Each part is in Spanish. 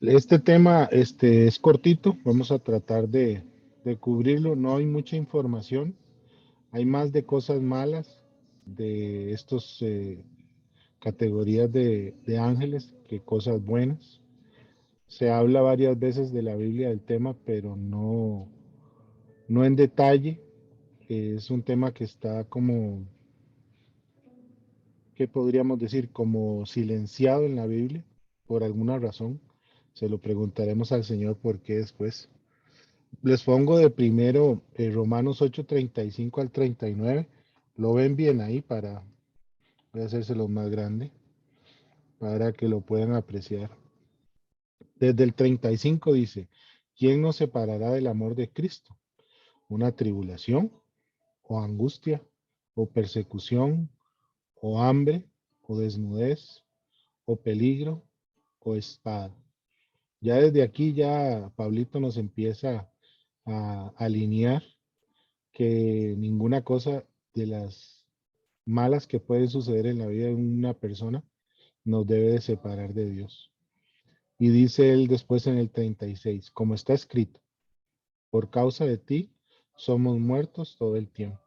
Este tema es cortito, vamos a tratar de cubrirlo. No hay mucha información, hay más de cosas malas de estos categorías de ángeles que cosas buenas. Se habla varias veces de la Biblia del tema, pero no en detalle. Es un tema que está como, ¿qué podríamos decir? Como silenciado en la Biblia por alguna razón. Se lo preguntaremos al Señor por qué después. Les pongo de primero Romanos 8:35 al 39. Lo ven bien ahí voy a hacérselo más grande para que lo puedan apreciar. Desde el 35 dice, ¿quién nos separará del amor de Cristo? ¿Una tribulación o angustia o persecución o hambre o desnudez o peligro o espada? Ya desde aquí ya Pablito nos empieza a alinear que ninguna cosa de las malas que pueden suceder en la vida de una persona nos debe de separar de Dios. Y dice él después en el 36, como está escrito, por causa de ti somos muertos todo el tiempo.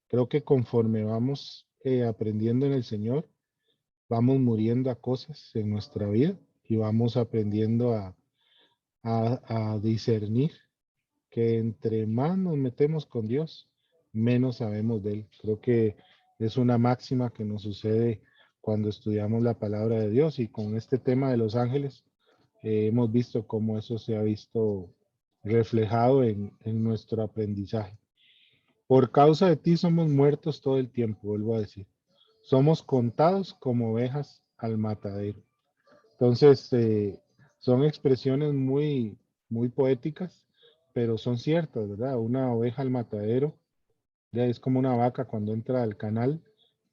Creo que conforme vamos aprendiendo en el Señor, vamos muriendo a cosas en nuestra vida y vamos aprendiendo a discernir que entre más nos metemos con Dios, menos sabemos de Él. Creo que es una máxima que nos sucede cuando estudiamos la palabra de Dios y con este tema de los ángeles hemos visto cómo eso se ha visto reflejado en nuestro aprendizaje. Por causa de ti somos muertos todo el tiempo, vuelvo a decir. Somos contados como ovejas al matadero. Entonces, son expresiones muy poéticas, pero son ciertas, ¿verdad? Una oveja al matadero ya es como una vaca cuando entra al canal,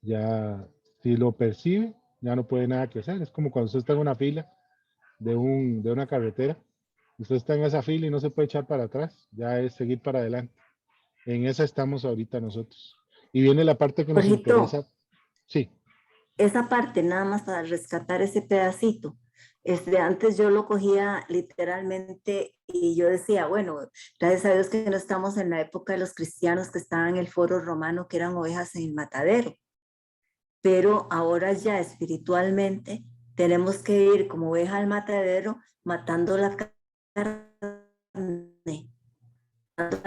ya si lo percibe, ya no puede nada que hacer. Es como cuando usted está en una fila de una carretera, usted está en esa fila y no se puede echar para atrás, ya es seguir para adelante. En esa estamos ahorita nosotros. Y viene la parte que nos Jorgito, interesa. Sí, esa parte nada más para rescatar ese pedacito. Antes yo lo cogía literalmente y yo decía, bueno, gracias a Dios que no estamos en la época de los cristianos que estaban en el foro romano, que eran ovejas en el matadero, pero ahora ya espiritualmente tenemos que ir como oveja al matadero matando la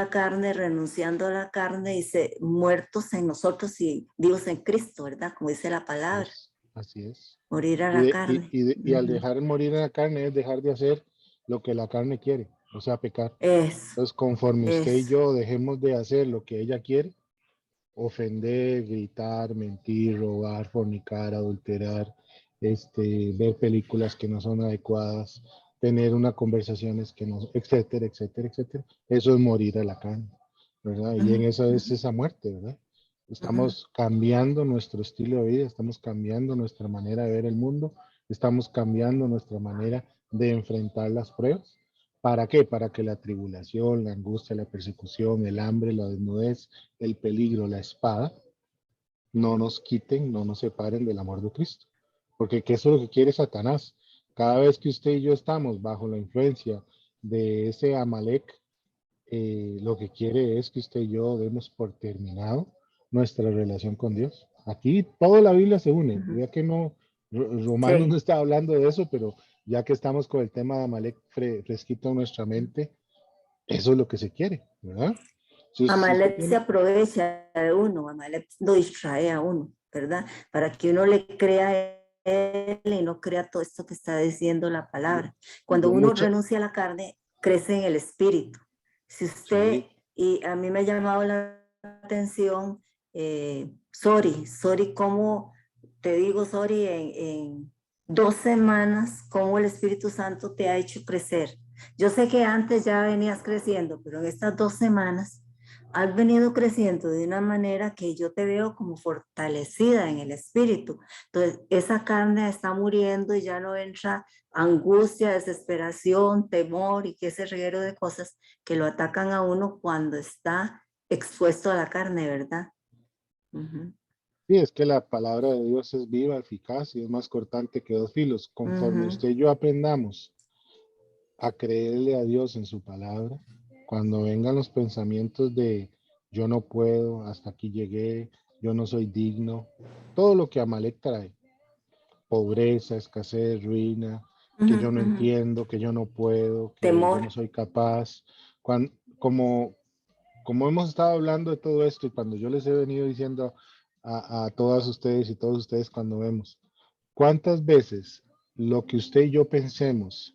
carne, renunciando a la carne y muertos en nosotros y vivos en Cristo, ¿verdad? Como dice la palabra, así es. morir a la carne. Y al dejar morir en la carne es dejar de hacer lo que la carne quiere, o sea, pecar. Eso, Entonces, conforme usted y eso. yo dejemos de hacer lo que ella quiere, ofender, gritar, mentir, robar, fornicar, adulterar, ver películas que no son adecuadas, tener unas conversaciones que no, etcétera, etcétera, etcétera. Eso es morir a la carne, ¿verdad? Y en Uh eso es -huh, esa muerte, ¿verdad? uh -huh. Estamos cambiando nuestro estilo de vida, estamos cambiando nuestra manera de ver el mundo, estamos cambiando nuestra manera de enfrentar las pruebas. ¿Para qué? Para que la tribulación, la angustia, la persecución, el hambre, la desnudez, el peligro, la espada, no nos quiten, no nos separen del amor de Cristo. Porque ¿qué es lo que quiere Satanás? Cada vez que usted y yo estamos bajo la influencia de ese Amalek, lo que quiere es que usted y yo demos por terminado nuestra relación con Dios. Aquí toda la Biblia se une. Uh -huh. Ya que no, Romanos no Sí. está hablando de eso, pero ya que estamos con el tema de Amalek fresquito en nuestra mente, eso es lo que se quiere, ¿verdad? Si usted Amalek se tiene, aprovecha de uno, Amalek lo distrae a uno, ¿verdad? Para que uno le crea a él y no crea todo esto que está diciendo la palabra. Cuando uno mucha, renuncia a la carne, crece en el espíritu. Si usted, sí, y a mí me ha llamado la atención, cómo te digo, en 2 semanas, cómo el Espíritu Santo te ha hecho crecer. Yo sé que antes ya venías creciendo, pero en estas 2 semanas has venido creciendo de una manera que yo te veo como fortalecida en el espíritu. Entonces, esa carne está muriendo y ya no entra angustia, desesperación, temor y que ese reguero de cosas que lo atacan a uno cuando está expuesto a la carne, ¿verdad? Uh -huh. sí, es que la palabra de Dios es viva, eficaz y es más cortante que dos filos. Uh Conforme -huh. usted y yo aprendamos a creerle a Dios en su palabra, cuando vengan los pensamientos de yo no puedo, hasta aquí llegué, yo no soy digno, todo lo que Amalek trae, pobreza, escasez, ruina, que Ujú, yo no ujú. entiendo, que yo no puedo, que yo Temor. no soy capaz. Como hemos estado hablando de todo esto y cuando yo les he venido diciendo a todas ustedes y todos ustedes cuando vemos, ¿cuántas veces lo que usted y yo pensemos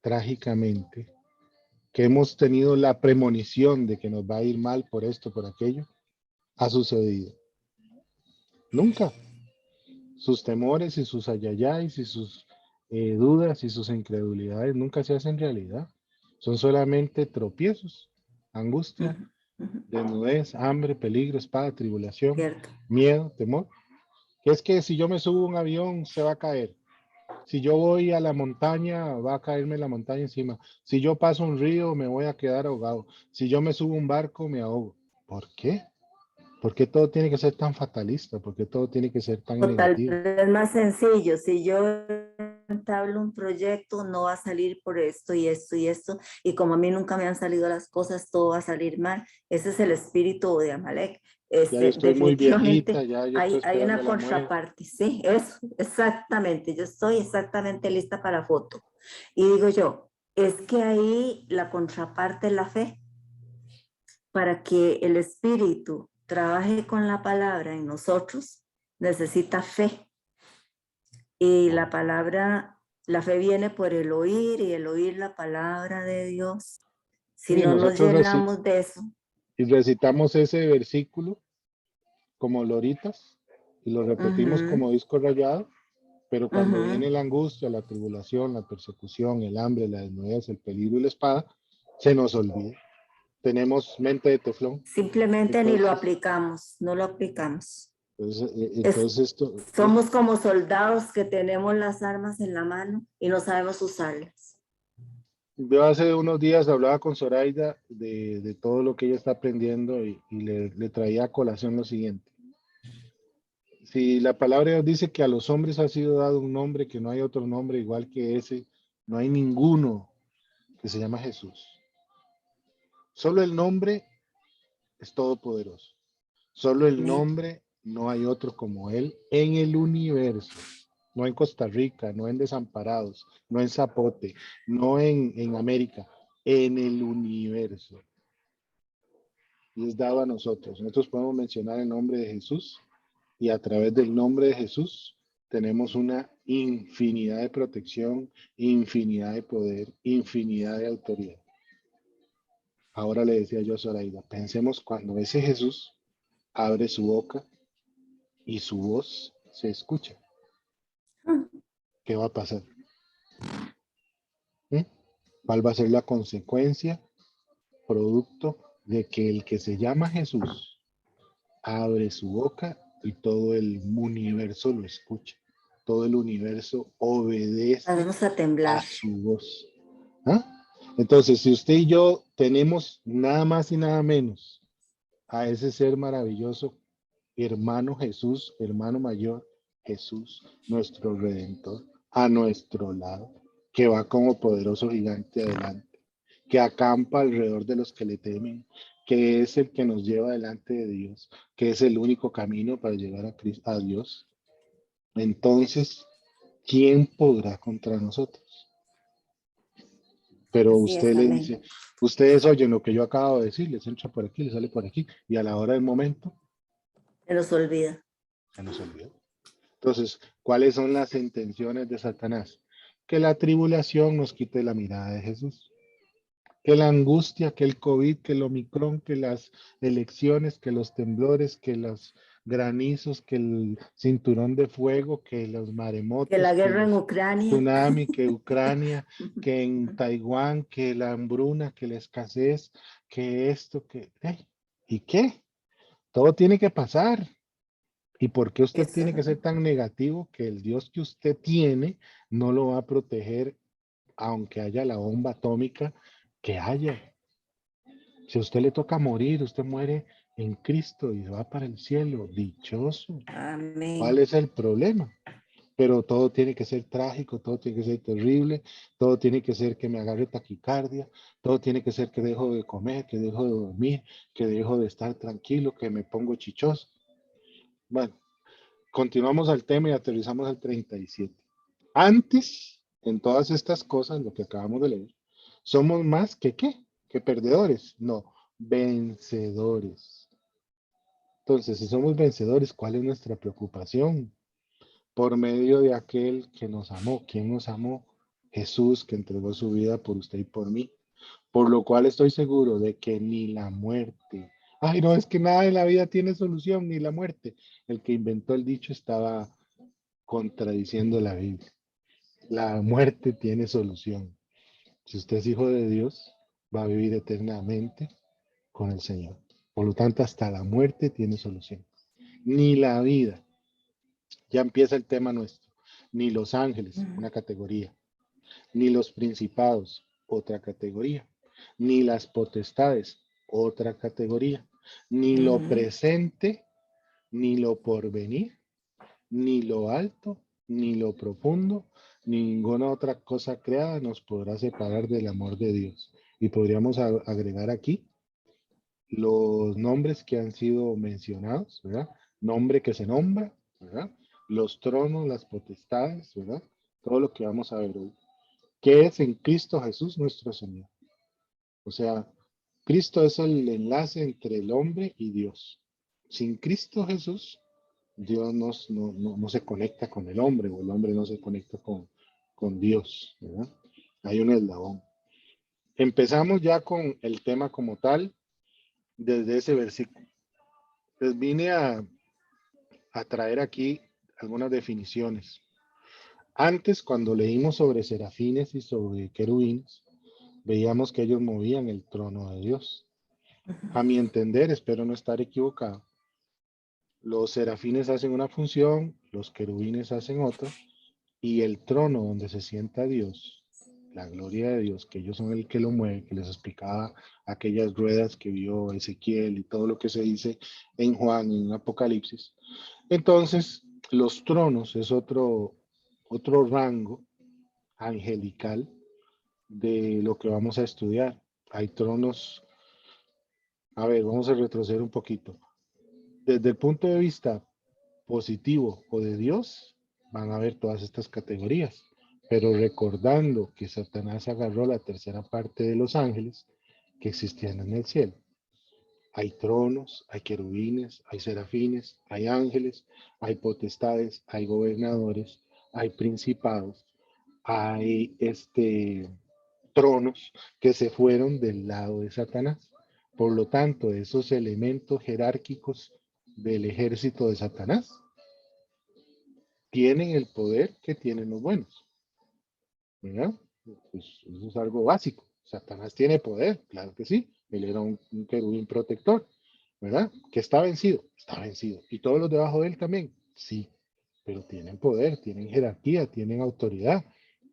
trágicamente, que hemos tenido la premonición de que nos va a ir mal por esto, por aquello, ha sucedido? Nunca. Sus temores y sus ayayáis y sus dudas y sus incredulidades nunca se hacen realidad. Son solamente tropiezos, angustia, Ujú, ujú. desnudez, hambre, peligro, espada, tribulación, Cierto. miedo, temor. Que es que si yo me subo a un avión se va a caer. Si yo voy a la montaña, va a caerme la montaña encima. Si yo paso un río, me voy a quedar ahogado. Si yo me subo a un barco, me ahogo. ¿Por qué? ¿Por qué todo tiene que ser tan fatalista? ¿Por qué todo tiene que ser tan O tal negativo? vez más sencillo, si yo entablo un proyecto, no va a salir por esto y esto y esto, y como a mí nunca me han salido las cosas, todo va a salir mal. Ese es el espíritu de Amalek. Ya yo estoy muy viejita, Definitivamente ya yo estoy hay esperando una la muerte. contraparte, sí, eso, exactamente, yo estoy exactamente lista para la foto. Y digo yo, es que ahí la contraparte es la fe. Para que el espíritu trabaje con la palabra en nosotros, necesita fe. Y la Oh. palabra, la fe viene por el oír y el oír la palabra de Dios. Si Y no nos nosotros llenamos de eso. y recitamos ese versículo como loritas y lo repetimos Ujú, como disco rayado, pero cuando ujú. viene la angustia, la tribulación, la persecución, el hambre, la desnudez, el peligro y la espada, se nos olvida. Tenemos mente de teflón. Simplemente ni lo Entonces, aplicamos, no lo aplicamos. Es, entonces esto, somos como soldados que tenemos las armas en la mano y no sabemos usarlas. yo hace unos días hablaba con Zoraida de todo lo que ella está aprendiendo y le traía a colación lo siguiente. Si la palabra de Dios dice que a los hombres ha sido dado un nombre, que no hay otro nombre igual que ese, no hay ninguno que se llama Jesús. Solo el nombre es todopoderoso. Solo el Amén. nombre, no hay otro como él en el universo. No en Costa Rica, no en Desamparados, no en Zapote, no en América, en el universo. Y es dado a nosotros. Nosotros podemos mencionar el nombre de Jesús y a través del nombre de Jesús tenemos una infinidad de protección, infinidad de poder, infinidad de autoridad. Ahora le decía yo a Zoraida, pensemos cuando ese Jesús abre su boca y su voz se escucha. ¿Qué va a pasar? ¿Mm? ¿Cuál va a ser la consecuencia producto de que el que se llama Jesús abre su boca y todo el universo lo escucha? Todo el universo obedece Vamos a a temblar. su voz. ¿Ah? Entonces, si usted y yo tenemos nada más y nada menos a ese ser maravilloso, hermano Jesús, hermano mayor, Jesús, nuestro redentor, a nuestro lado, que va como poderoso gigante adelante, que acampa alrededor de los que le temen, que es el que nos lleva delante de Dios, que es el único camino para llegar a Dios. Entonces, ¿quién podrá contra nosotros? Pero Así usted es, le amén. dice, ustedes oyen lo que yo acabo de decir, les entra por aquí, les sale por aquí, y a la hora del momento, Se nos olvida. se nos olvidó. Entonces, ¿cuáles son las intenciones de Satanás? Que la tribulación nos quite la mirada de Jesús, que la angustia, que el COVID, que el Omicron, que las elecciones, que los temblores, que los granizos, que el cinturón de fuego, que los Que maremotos, la que guerra en los Ucrania. tsunami, que Ucrania, que en Taiwán, que la hambruna, que la escasez, que esto, que... ¿Y qué? Todo tiene que pasar. ¿Y por qué usted Eso, tiene que ser tan negativo que el Dios que usted tiene no lo va a proteger aunque haya la bomba atómica que haya? Si a usted le toca morir, usted muere en Cristo y va para el cielo, dichoso. ¿Cuál amén. es el problema? pero todo tiene que ser trágico, todo tiene que ser terrible, todo tiene que ser que me agarre taquicardia, todo tiene que ser que dejo de comer, que dejo de dormir, que dejo de estar tranquilo, que me pongo chichoso. Bueno, continuamos al tema y aterrizamos al 37. Antes, en todas estas cosas, lo que acabamos de leer, somos más que qué, que perdedores, no, vencedores. Entonces, si somos vencedores, ¿cuál es nuestra preocupación? Por medio de aquel que nos amó. ¿Quién nos amó? Jesús, que entregó su vida por usted y por mí. Por lo cual estoy seguro de que ni la muerte, ay no, es que nada en la vida tiene solución, ni la muerte. El que inventó el dicho estaba contradiciendo la Biblia. La muerte tiene solución. Si usted es hijo de Dios, va a vivir eternamente con el Señor. Por lo tanto, hasta la muerte tiene solución. Ni la vida, ya empieza el tema nuestro, ni los ángeles, una categoría, ni los principados, otra categoría, ni las potestades, otra categoría, ni lo Ujú. presente, ni lo porvenir, ni lo alto, ni lo profundo, ni ninguna otra cosa creada nos podrá separar del amor de Dios. Y podríamos agregar aquí los nombres que han sido mencionados, ¿verdad? Nombre que se nombra, ¿verdad? Los tronos, las potestades, ¿verdad? Todo lo que vamos a ver hoy. ¿Qué es en Cristo Jesús nuestro Señor? O sea, Cristo es el enlace entre el hombre y Dios. Sin Cristo Jesús, Dios no se conecta con el hombre o el hombre no se conecta con Dios, ¿verdad? Hay un eslabón. Empezamos ya con el tema como tal desde ese versículo. Les vine a traer aquí algunas definiciones. Antes, cuando leímos sobre serafines y sobre querubines, veíamos que ellos movían el trono de Dios. A mi entender, espero no estar equivocado, los serafines hacen una función, los querubines hacen otra, y el trono donde se sienta Dios, la gloria de Dios, que ellos son el que lo mueve, que les explicaba aquellas ruedas que vio Ezequiel y todo lo que se dice en Juan y en Apocalipsis. Entonces, los tronos es otro rango angelical de lo que vamos a estudiar. Hay tronos, a ver, vamos a retroceder un poquito. Desde el punto de vista positivo o de Dios, van a ver todas estas categorías. Pero recordando que Satanás agarró la tercera parte de los ángeles que existían en el cielo. Hay tronos, hay querubines, hay serafines, hay ángeles, hay potestades, hay gobernadores, hay principados, hay tronos que se fueron del lado de Satanás. Por lo tanto, esos elementos jerárquicos del ejército de Satanás tienen el poder que tienen los buenos, ¿verdad? Pues eso es algo básico. Satanás tiene poder, claro que sí. Él era un querubín protector, ¿verdad? Que está vencido. ¿Y todos los debajo de él también? Sí, pero tienen poder, tienen jerarquía, tienen autoridad,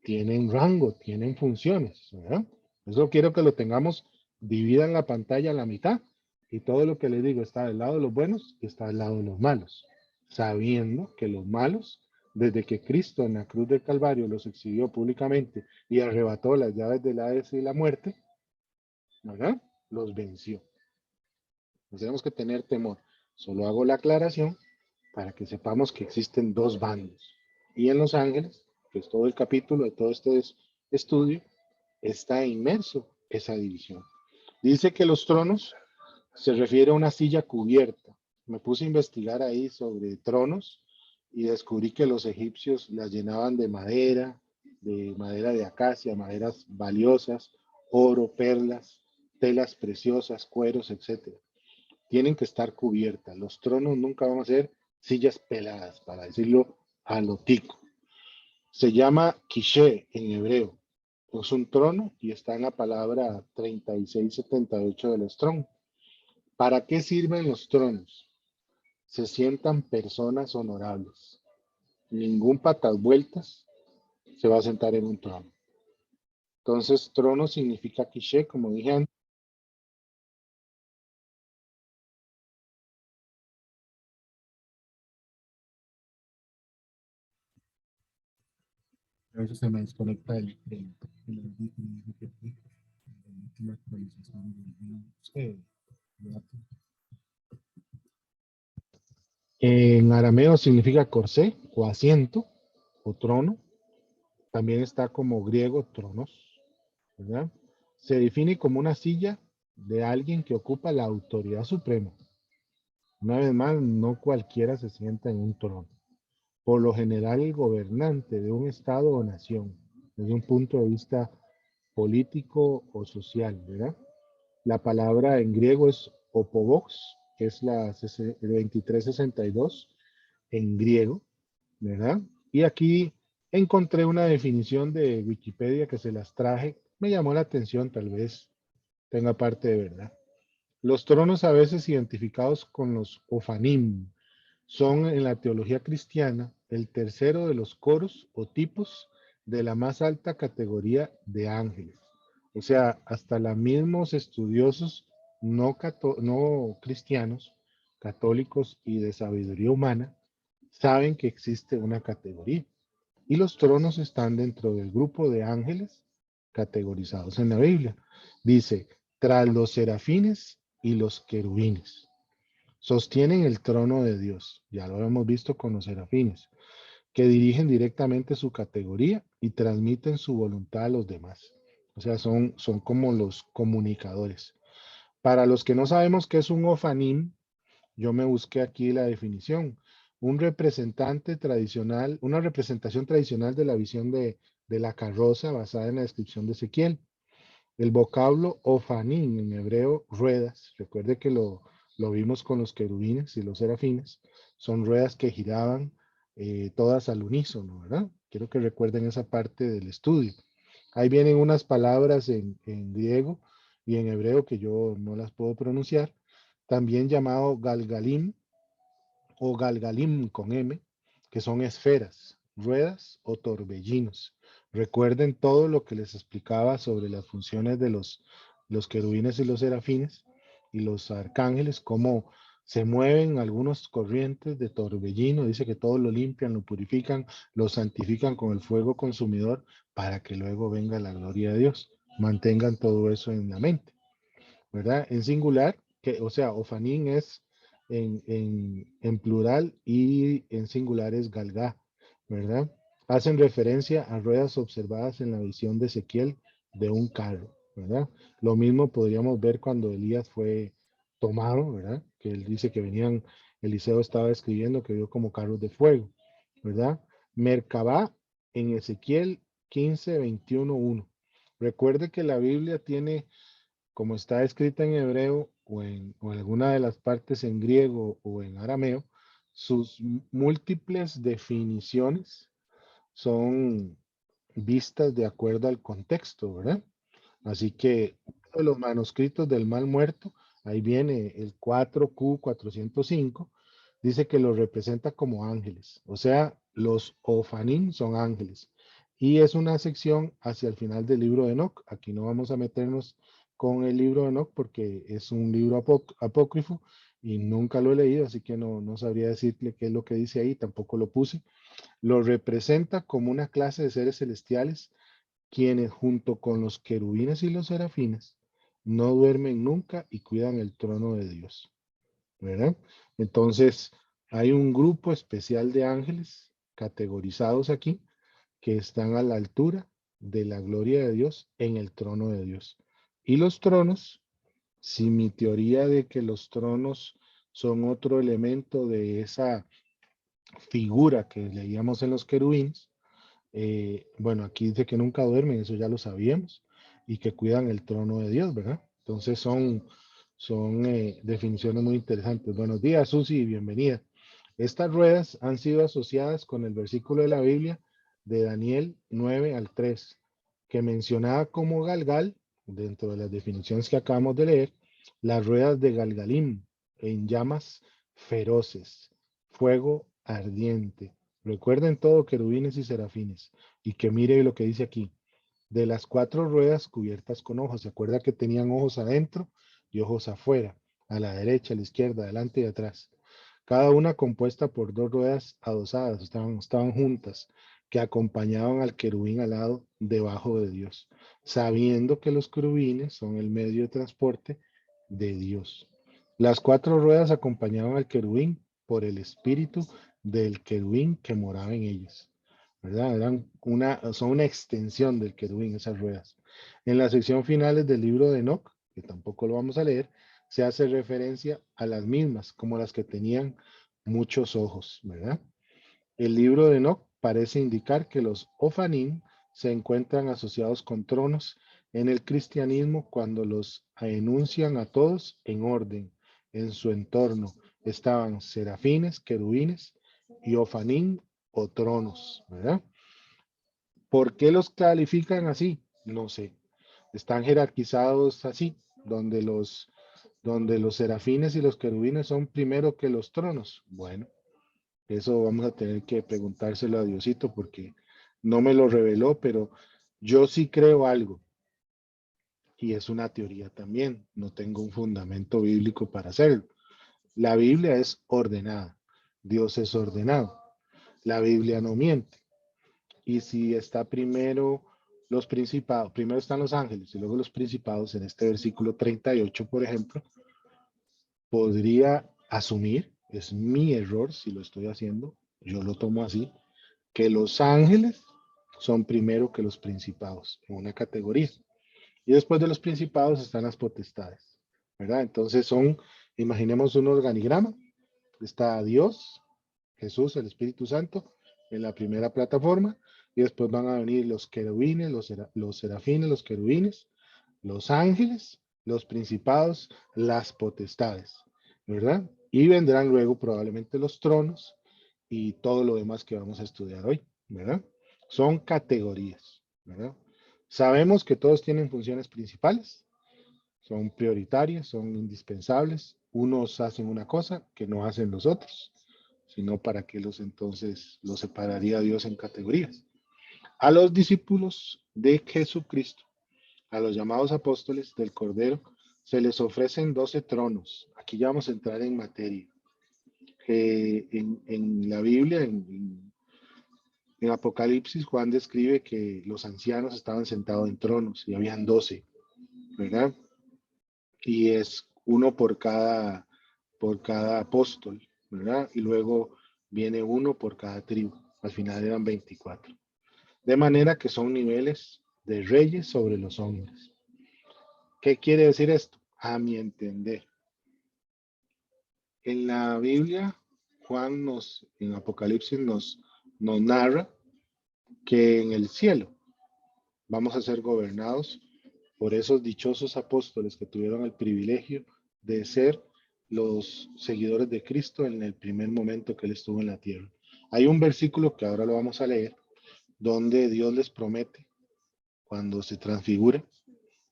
tienen rango, tienen funciones, ¿verdad? Eso quiero que lo tengamos, dividan la pantalla a la mitad y todo lo que les digo está del lado de los buenos y está del lado de los malos, sabiendo que los malos, desde que Cristo en la cruz del Calvario los exhibió públicamente y arrebató las llaves del Hades y la muerte, ¿verdad? Los venció. No tenemos que tener temor. Solo hago la aclaración para que sepamos que existen dos bandos. Y en Los Ángeles, que es todo el capítulo de todo este estudio, está inmerso esa división. Dice que los tronos se refiere a una silla cubierta. Me puse a investigar ahí sobre tronos y descubrí que los egipcios las llenaban de madera de acacia, maderas valiosas, oro, perlas, telas preciosas, cueros, etcétera. Tienen que estar cubiertas. Los tronos nunca van a ser sillas peladas, para decirlo a lo tico. Se llama quiché en hebreo. Es un trono y está en la palabra 3678 del Strong. ¿Para qué sirven los tronos? Se sientan personas honorables. Ningún patas vueltas se va a sentar en un trono. Entonces, trono significa quiché, como dije antes. A veces se me desconecta el audífono, la última actualización del Windows, en arameo significa corsé o asiento o trono. También está como griego tronos, ¿verdad? Se define como una silla de alguien que ocupa la autoridad suprema. Una vez más, no cualquiera se sienta en un trono. Por lo general, el gobernante de un estado o nación, desde un punto de vista político o social, ¿verdad? La palabra en griego es opovox, que es el 2362 en griego, ¿verdad? Y aquí encontré una definición de Wikipedia que se las traje. Me llamó la atención, tal vez tenga parte de verdad. Los tronos a veces identificados con los ofanim son en la teología cristiana el tercero de los coros o tipos de la más alta categoría de ángeles. O sea, hasta los mismos estudiosos no cristianos, católicos y de sabiduría humana, saben que existe una categoría. Y los tronos están dentro del grupo de ángeles categorizados en la Biblia. Dice, tras los serafines y los querubines. Sostienen el trono de Dios, ya lo hemos visto con los serafines, que dirigen directamente su categoría y transmiten su voluntad a los demás. O sea, son como los comunicadores. Para los que no sabemos qué es un ofanim, yo me busqué aquí la definición. Un representante tradicional, una representación tradicional de la visión de la carroza basada en la descripción de Ezequiel. El vocablo ofanim en hebreo, ruedas, recuerde que lo vimos con los querubines y los serafines, son ruedas que giraban todas al unísono, ¿verdad? Quiero que recuerden esa parte del estudio. Ahí vienen unas palabras en griego y en hebreo que yo no las puedo pronunciar, también llamado galgalim o galgalim con M, que son esferas, ruedas o torbellinos. Recuerden todo lo que les explicaba sobre las funciones de los querubines y los serafines y los arcángeles, cómo se mueven algunos corrientes de torbellino, dice que todo lo limpian, lo purifican, lo santifican con el fuego consumidor para que luego venga la gloria de Dios. Mantengan todo eso en la mente, ¿verdad? En singular, o sea, ofanín es en plural y en singular es galgá, ¿verdad? Hacen referencia a ruedas observadas en la visión de Ezequiel de un carro, ¿verdad? Lo mismo podríamos ver cuando Elías fue tomado, ¿verdad? Que él dice que venían, Eliseo estaba escribiendo que vio como carros de fuego, ¿verdad? Merkabá en Ezequiel 15, 21, 1. Recuerde que la Biblia tiene, como está escrita en hebreo o en alguna de las partes en griego o en arameo, sus múltiples definiciones son vistas de acuerdo al contexto, ¿verdad? Así que los manuscritos del mal muerto, ahí viene el 4Q405, dice que los representa como ángeles, o sea, los ofanim son ángeles. Y es una sección hacia el final del libro de Enoch. Aquí no vamos a meternos con el libro de Enoch porque es un libro apócrifo y nunca lo he leído, así que no sabría decirle qué es lo que dice ahí, tampoco lo puse. Lo representa como una clase de seres celestiales quienes junto con los querubines y los serafines no duermen nunca y cuidan el trono de Dios, ¿verdad? Entonces, hay un grupo especial de ángeles categorizados aquí que están a la altura de la gloria de Dios en el trono de Dios. Y los tronos, si mi teoría de que los tronos son otro elemento de esa figura que leíamos en los querubines, bueno, aquí dice que nunca duermen, eso ya lo sabíamos, y que cuidan el trono de Dios, ¿verdad? Entonces son definiciones muy interesantes. Buenos días, Susi, y bienvenida. Estas ruedas han sido asociadas con el versículo de la Biblia de Daniel 9 al 3, que mencionaba como Galgal, dentro de las definiciones que acabamos de leer, las ruedas de Galgalim en llamas feroces, fuego ardiente. Recuerden todo, querubines y serafines. Y que mire lo que dice aquí. De las cuatro ruedas cubiertas con ojos. ¿Se acuerda que tenían ojos adentro y ojos afuera? A la derecha, a la izquierda, adelante y atrás. Cada una compuesta por dos ruedas adosadas, estaban juntas. que acompañaban al querubín alado debajo de Dios, sabiendo que los querubines son el medio de transporte de Dios. Las 4 ruedas acompañaban al querubín por el espíritu del querubín que moraba en ellas, ¿verdad? Son una extensión del querubín, esas ruedas. En la sección finales del libro de Enoc, que tampoco lo vamos a leer, se hace referencia a las mismas, como las que tenían muchos ojos, ¿verdad? El libro de Enoc parece indicar que los Ofanim se encuentran asociados con tronos en el cristianismo cuando los enuncian a todos en orden. En su entorno estaban serafines, querubines y Ofanim o tronos, ¿verdad? ¿Por qué los califican así? No sé. Están jerarquizados así, donde los serafines y los querubines son primero que los tronos. Bueno, eso vamos a tener que preguntárselo a Diosito porque no me lo reveló, pero yo sí creo algo y es una teoría también. No tengo un fundamento bíblico para hacerlo. La Biblia es ordenada. Dios es ordenado. La Biblia no miente. Y si está primero los principados, primero están los ángeles y luego los principados en este versículo 38, por ejemplo, podría asumir, es mi error si lo estoy haciendo, yo lo tomo así, que los ángeles son primero que los principados en una categoría. Y después de los principados están las potestades, ¿verdad? Entonces imaginemos un organigrama, está Dios, Jesús, el Espíritu Santo, en la primera plataforma, y después van a venir los querubines, los serafines, los querubines, los ángeles, los principados, las potestades, ¿verdad? Y vendrán luego probablemente los tronos y todo lo demás que vamos a estudiar hoy, ¿verdad? Son categorías, ¿verdad? Sabemos que todos tienen funciones principales, son prioritarias, son indispensables. Unos hacen una cosa que no hacen los otros, sino para que entonces los separaría Dios en categorías. A los discípulos de Jesucristo, a los llamados apóstoles del Cordero, se les ofrecen 12 tronos. Aquí ya vamos a entrar en materia. En la Biblia, en Apocalipsis, Juan describe que los ancianos estaban sentados en tronos y habían 12, ¿verdad? Y es uno por cada apóstol, ¿verdad? Y luego viene uno por cada tribu. Al final eran 24. De manera que son niveles de reyes sobre los hombres. ¿Qué quiere decir esto? A mi entender. En la Biblia, en Apocalipsis nos narra que en el cielo vamos a ser gobernados por esos dichosos apóstoles que tuvieron el privilegio de ser los seguidores de Cristo en el primer momento que él estuvo en la tierra. Hay un versículo que ahora lo vamos a leer, donde Dios les promete, cuando se transfigure,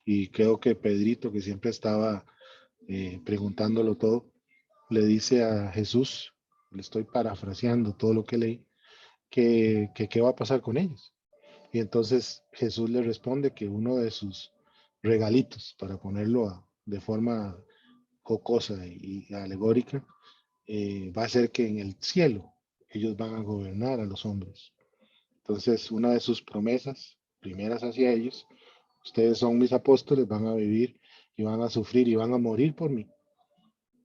y creo que Pedrito, que siempre estaba preguntándolo todo, le dice a Jesús, le estoy parafraseando todo lo que leí, que qué va a pasar con ellos. Y entonces Jesús le responde que uno de sus regalitos, para ponerlo de forma jocosa y alegórica, va a ser que en el cielo ellos van a gobernar a los hombres. Entonces, una de sus promesas primeras hacia ellos, ustedes son mis apóstoles, van a vivir y van a sufrir y van a morir por mí.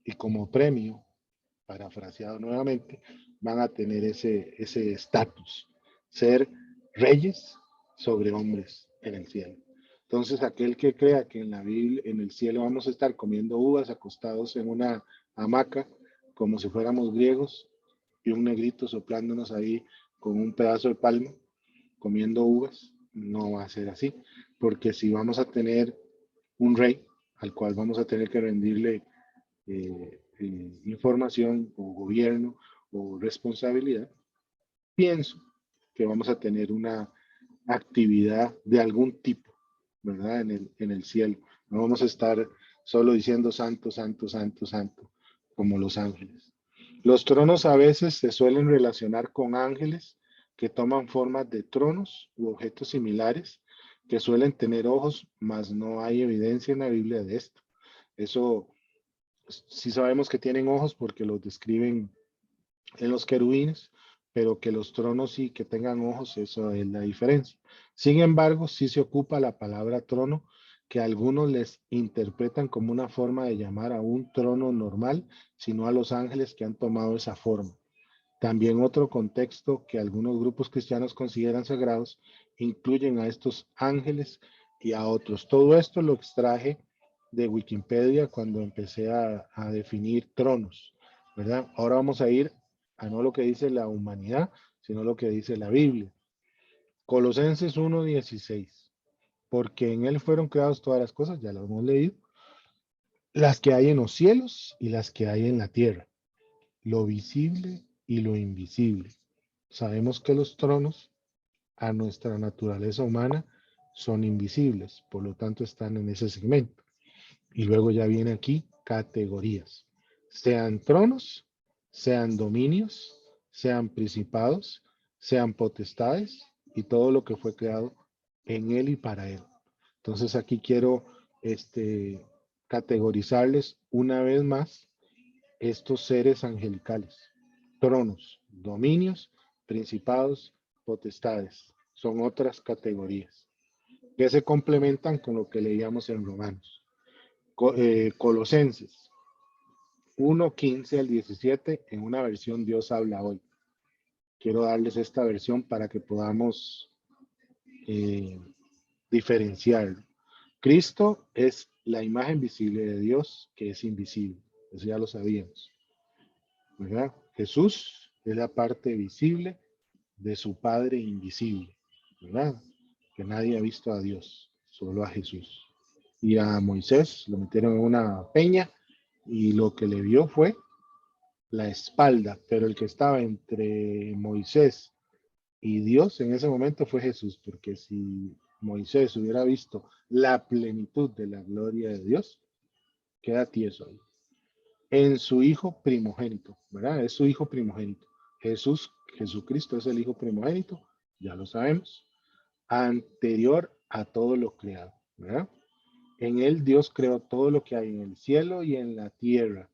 Y como premio, parafraseado nuevamente, van a tener ese estatus, ser reyes sobre hombres en el cielo. Entonces, aquel que crea que en la Biblia, en el cielo vamos a estar comiendo uvas acostados en una hamaca, como si fuéramos griegos, y un negrito soplándonos ahí con un pedazo de palma, comiendo uvas, no va a ser así, porque si vamos a tener un rey al cual vamos a tener que rendirle información o gobierno o responsabilidad, pienso que vamos a tener una actividad de algún tipo, ¿verdad? En el cielo. No vamos a estar solo diciendo santo, santo, santo, santo, como los ángeles. Los tronos a veces se suelen relacionar con ángeles que toman formas de tronos u objetos similares que suelen tener ojos, mas no hay evidencia en la Biblia de esto. Eso sí sabemos que tienen ojos porque los describen en los querubines, pero que los tronos sí que tengan ojos, eso es la diferencia. Sin embargo, sí se ocupa la palabra trono, que algunos les interpretan como una forma de llamar a un trono normal, sino a los ángeles que han tomado esa forma. También otro contexto que algunos grupos cristianos consideran sagrados incluyen a estos ángeles y a otros. Todo esto lo extraje de Wikipedia cuando empecé a definir tronos, ¿verdad? Ahora vamos a ir a no lo que dice la humanidad, sino lo que dice la Biblia. Colosenses 1:16. Porque en él fueron creadas todas las cosas, ya lo hemos leído, las que hay en los cielos y las que hay en la tierra, lo visible y lo invisible. Sabemos que los tronos a nuestra naturaleza humana son invisibles, por lo tanto están en ese segmento. Y luego ya viene aquí categorías, sean tronos, sean dominios, sean principados, sean potestades y todo lo que fue creado en él y para él. Entonces aquí quiero categorizarles una vez más estos seres angelicales, tronos, dominios, principados, potestades. Son otras categorías que se complementan con lo que leíamos en Romanos. Colosenses 1:15 al 17 en una versión Dios habla hoy. Quiero darles esta versión para que podamos eh, diferenciarlo. Cristo es la imagen visible de Dios que es invisible. Eso ya lo sabíamos, ¿verdad? Jesús es la parte visible de su Padre invisible, ¿verdad? Que nadie ha visto a Dios, solo a Jesús. Y a Moisés lo metieron en una peña y lo que le vio fue la espalda, pero el que estaba entre Moisés y Dios en ese momento fue Jesús, porque si Moisés hubiera visto la plenitud de la gloria de Dios, queda tieso ahí. En su hijo primogénito, ¿verdad? Es su hijo primogénito. Jesucristo es el hijo primogénito, ya lo sabemos, anterior a todo lo creado, ¿verdad? En él Dios creó todo lo que hay en el cielo y en la tierra,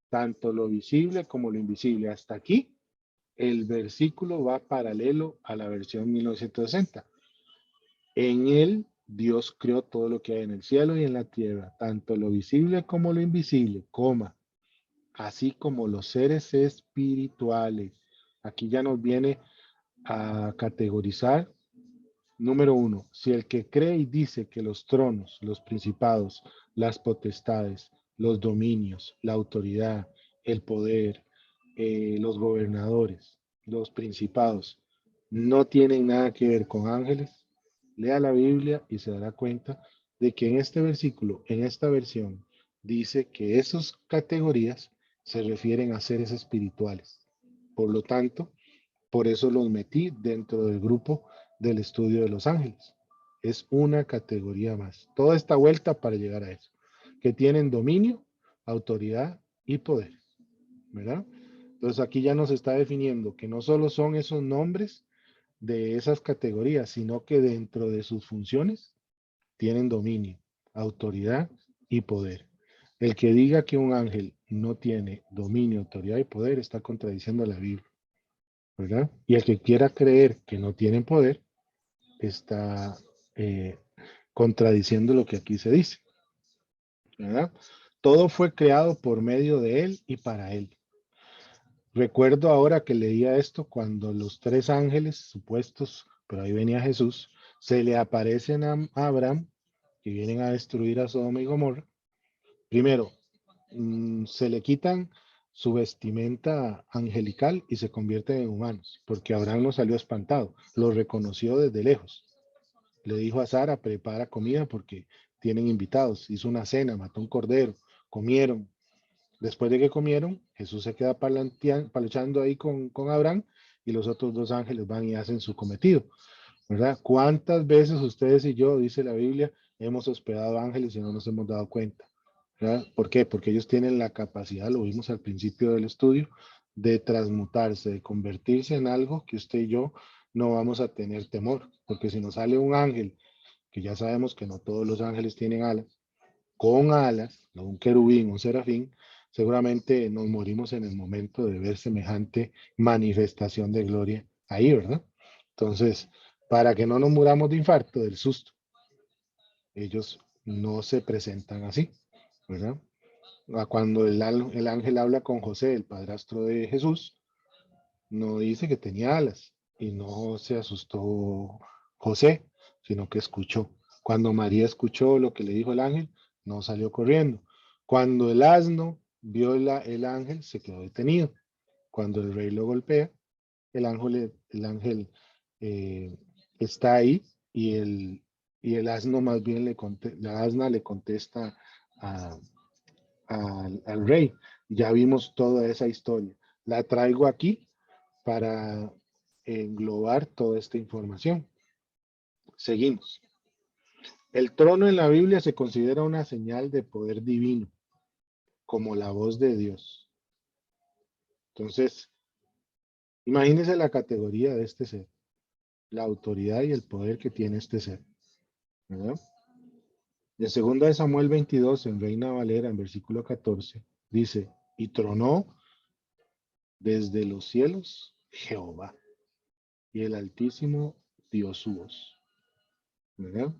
tanto lo visible como lo invisible. Hasta aquí el versículo va paralelo a la versión 1960. En él Dios creó todo lo que hay en el cielo y en la tierra, tanto lo visible como lo invisible, coma, así como los seres espirituales. Aquí ya nos viene a categorizar. Número uno, si el que cree y dice que los tronos, los principados, las potestades, los dominios, la autoridad, el poder, los gobernadores, los principados, no tienen nada que ver con ángeles, lea la Biblia y se dará cuenta de que en este versículo, en esta versión, dice que esas categorías se refieren a seres espirituales. Por lo tanto, por eso los metí dentro del grupo del estudio de los ángeles. Es una categoría más. Toda esta vuelta para llegar a eso. Que tienen dominio, autoridad y poder. ¿Verdad? Entonces aquí ya nos está definiendo que no solo son esos nombres de esas categorías, sino que dentro de sus funciones tienen dominio, autoridad y poder. El que diga que un ángel no tiene dominio, autoridad y poder está contradiciendo la Biblia. ¿Verdad? Y el que quiera creer que no tienen poder está eh, contradiciendo lo que aquí se dice, ¿verdad? Todo fue creado por medio de él y para él. Recuerdo ahora que leía esto cuando los tres ángeles supuestos, pero ahí venía Jesús, se le aparecen a Abraham, que vienen a destruir a Sodoma y Gomorra. Primero, se le quitan su vestimenta angelical y se convierten en humanos, porque Abraham no salió espantado, lo reconoció desde lejos. Le dijo a Sara, prepara comida porque tienen invitados. Hizo una cena, mató un cordero, comieron. Después de que comieron, Jesús se queda paluchando ahí con Abraham y los otros dos ángeles van y hacen su cometido, ¿verdad? ¿Cuántas veces ustedes y yo, dice la Biblia, hemos hospedado ángeles y no nos hemos dado cuenta? ¿Verdad? ¿Por qué? Porque ellos tienen la capacidad, lo vimos al principio del estudio, de transmutarse, de convertirse en algo que usted y yo no vamos a tener temor. Porque si nos sale un ángel, que ya sabemos que no todos los ángeles tienen alas, con alas, no un querubín, un serafín, seguramente nos morimos en el momento de ver semejante manifestación de gloria ahí, ¿verdad? Entonces, para que no nos muramos de infarto, del susto, ellos no se presentan así, ¿verdad? Cuando el ángel habla con José, el padrastro de Jesús, no dice que tenía alas y no se asustó José, sino que escuchó. Cuando María escuchó lo que le dijo el ángel, no salió corriendo. Cuando el asno vio el ángel, se quedó detenido. Cuando el rey lo golpea, el ángel está ahí y el asno más bien la asna le contesta a, al rey. Ya vimos toda esa historia. La traigo aquí para englobar toda esta información. Seguimos. El trono en la Biblia se considera una señal de poder divino, como la voz de Dios. Entonces, imagínense la categoría de este ser, la autoridad y el poder que tiene este ser, ¿verdad? En 2 de Samuel 22, en Reina Valera, en versículo 14, dice, y tronó desde los cielos Jehová, y el Altísimo dio su voz, ¿verdad?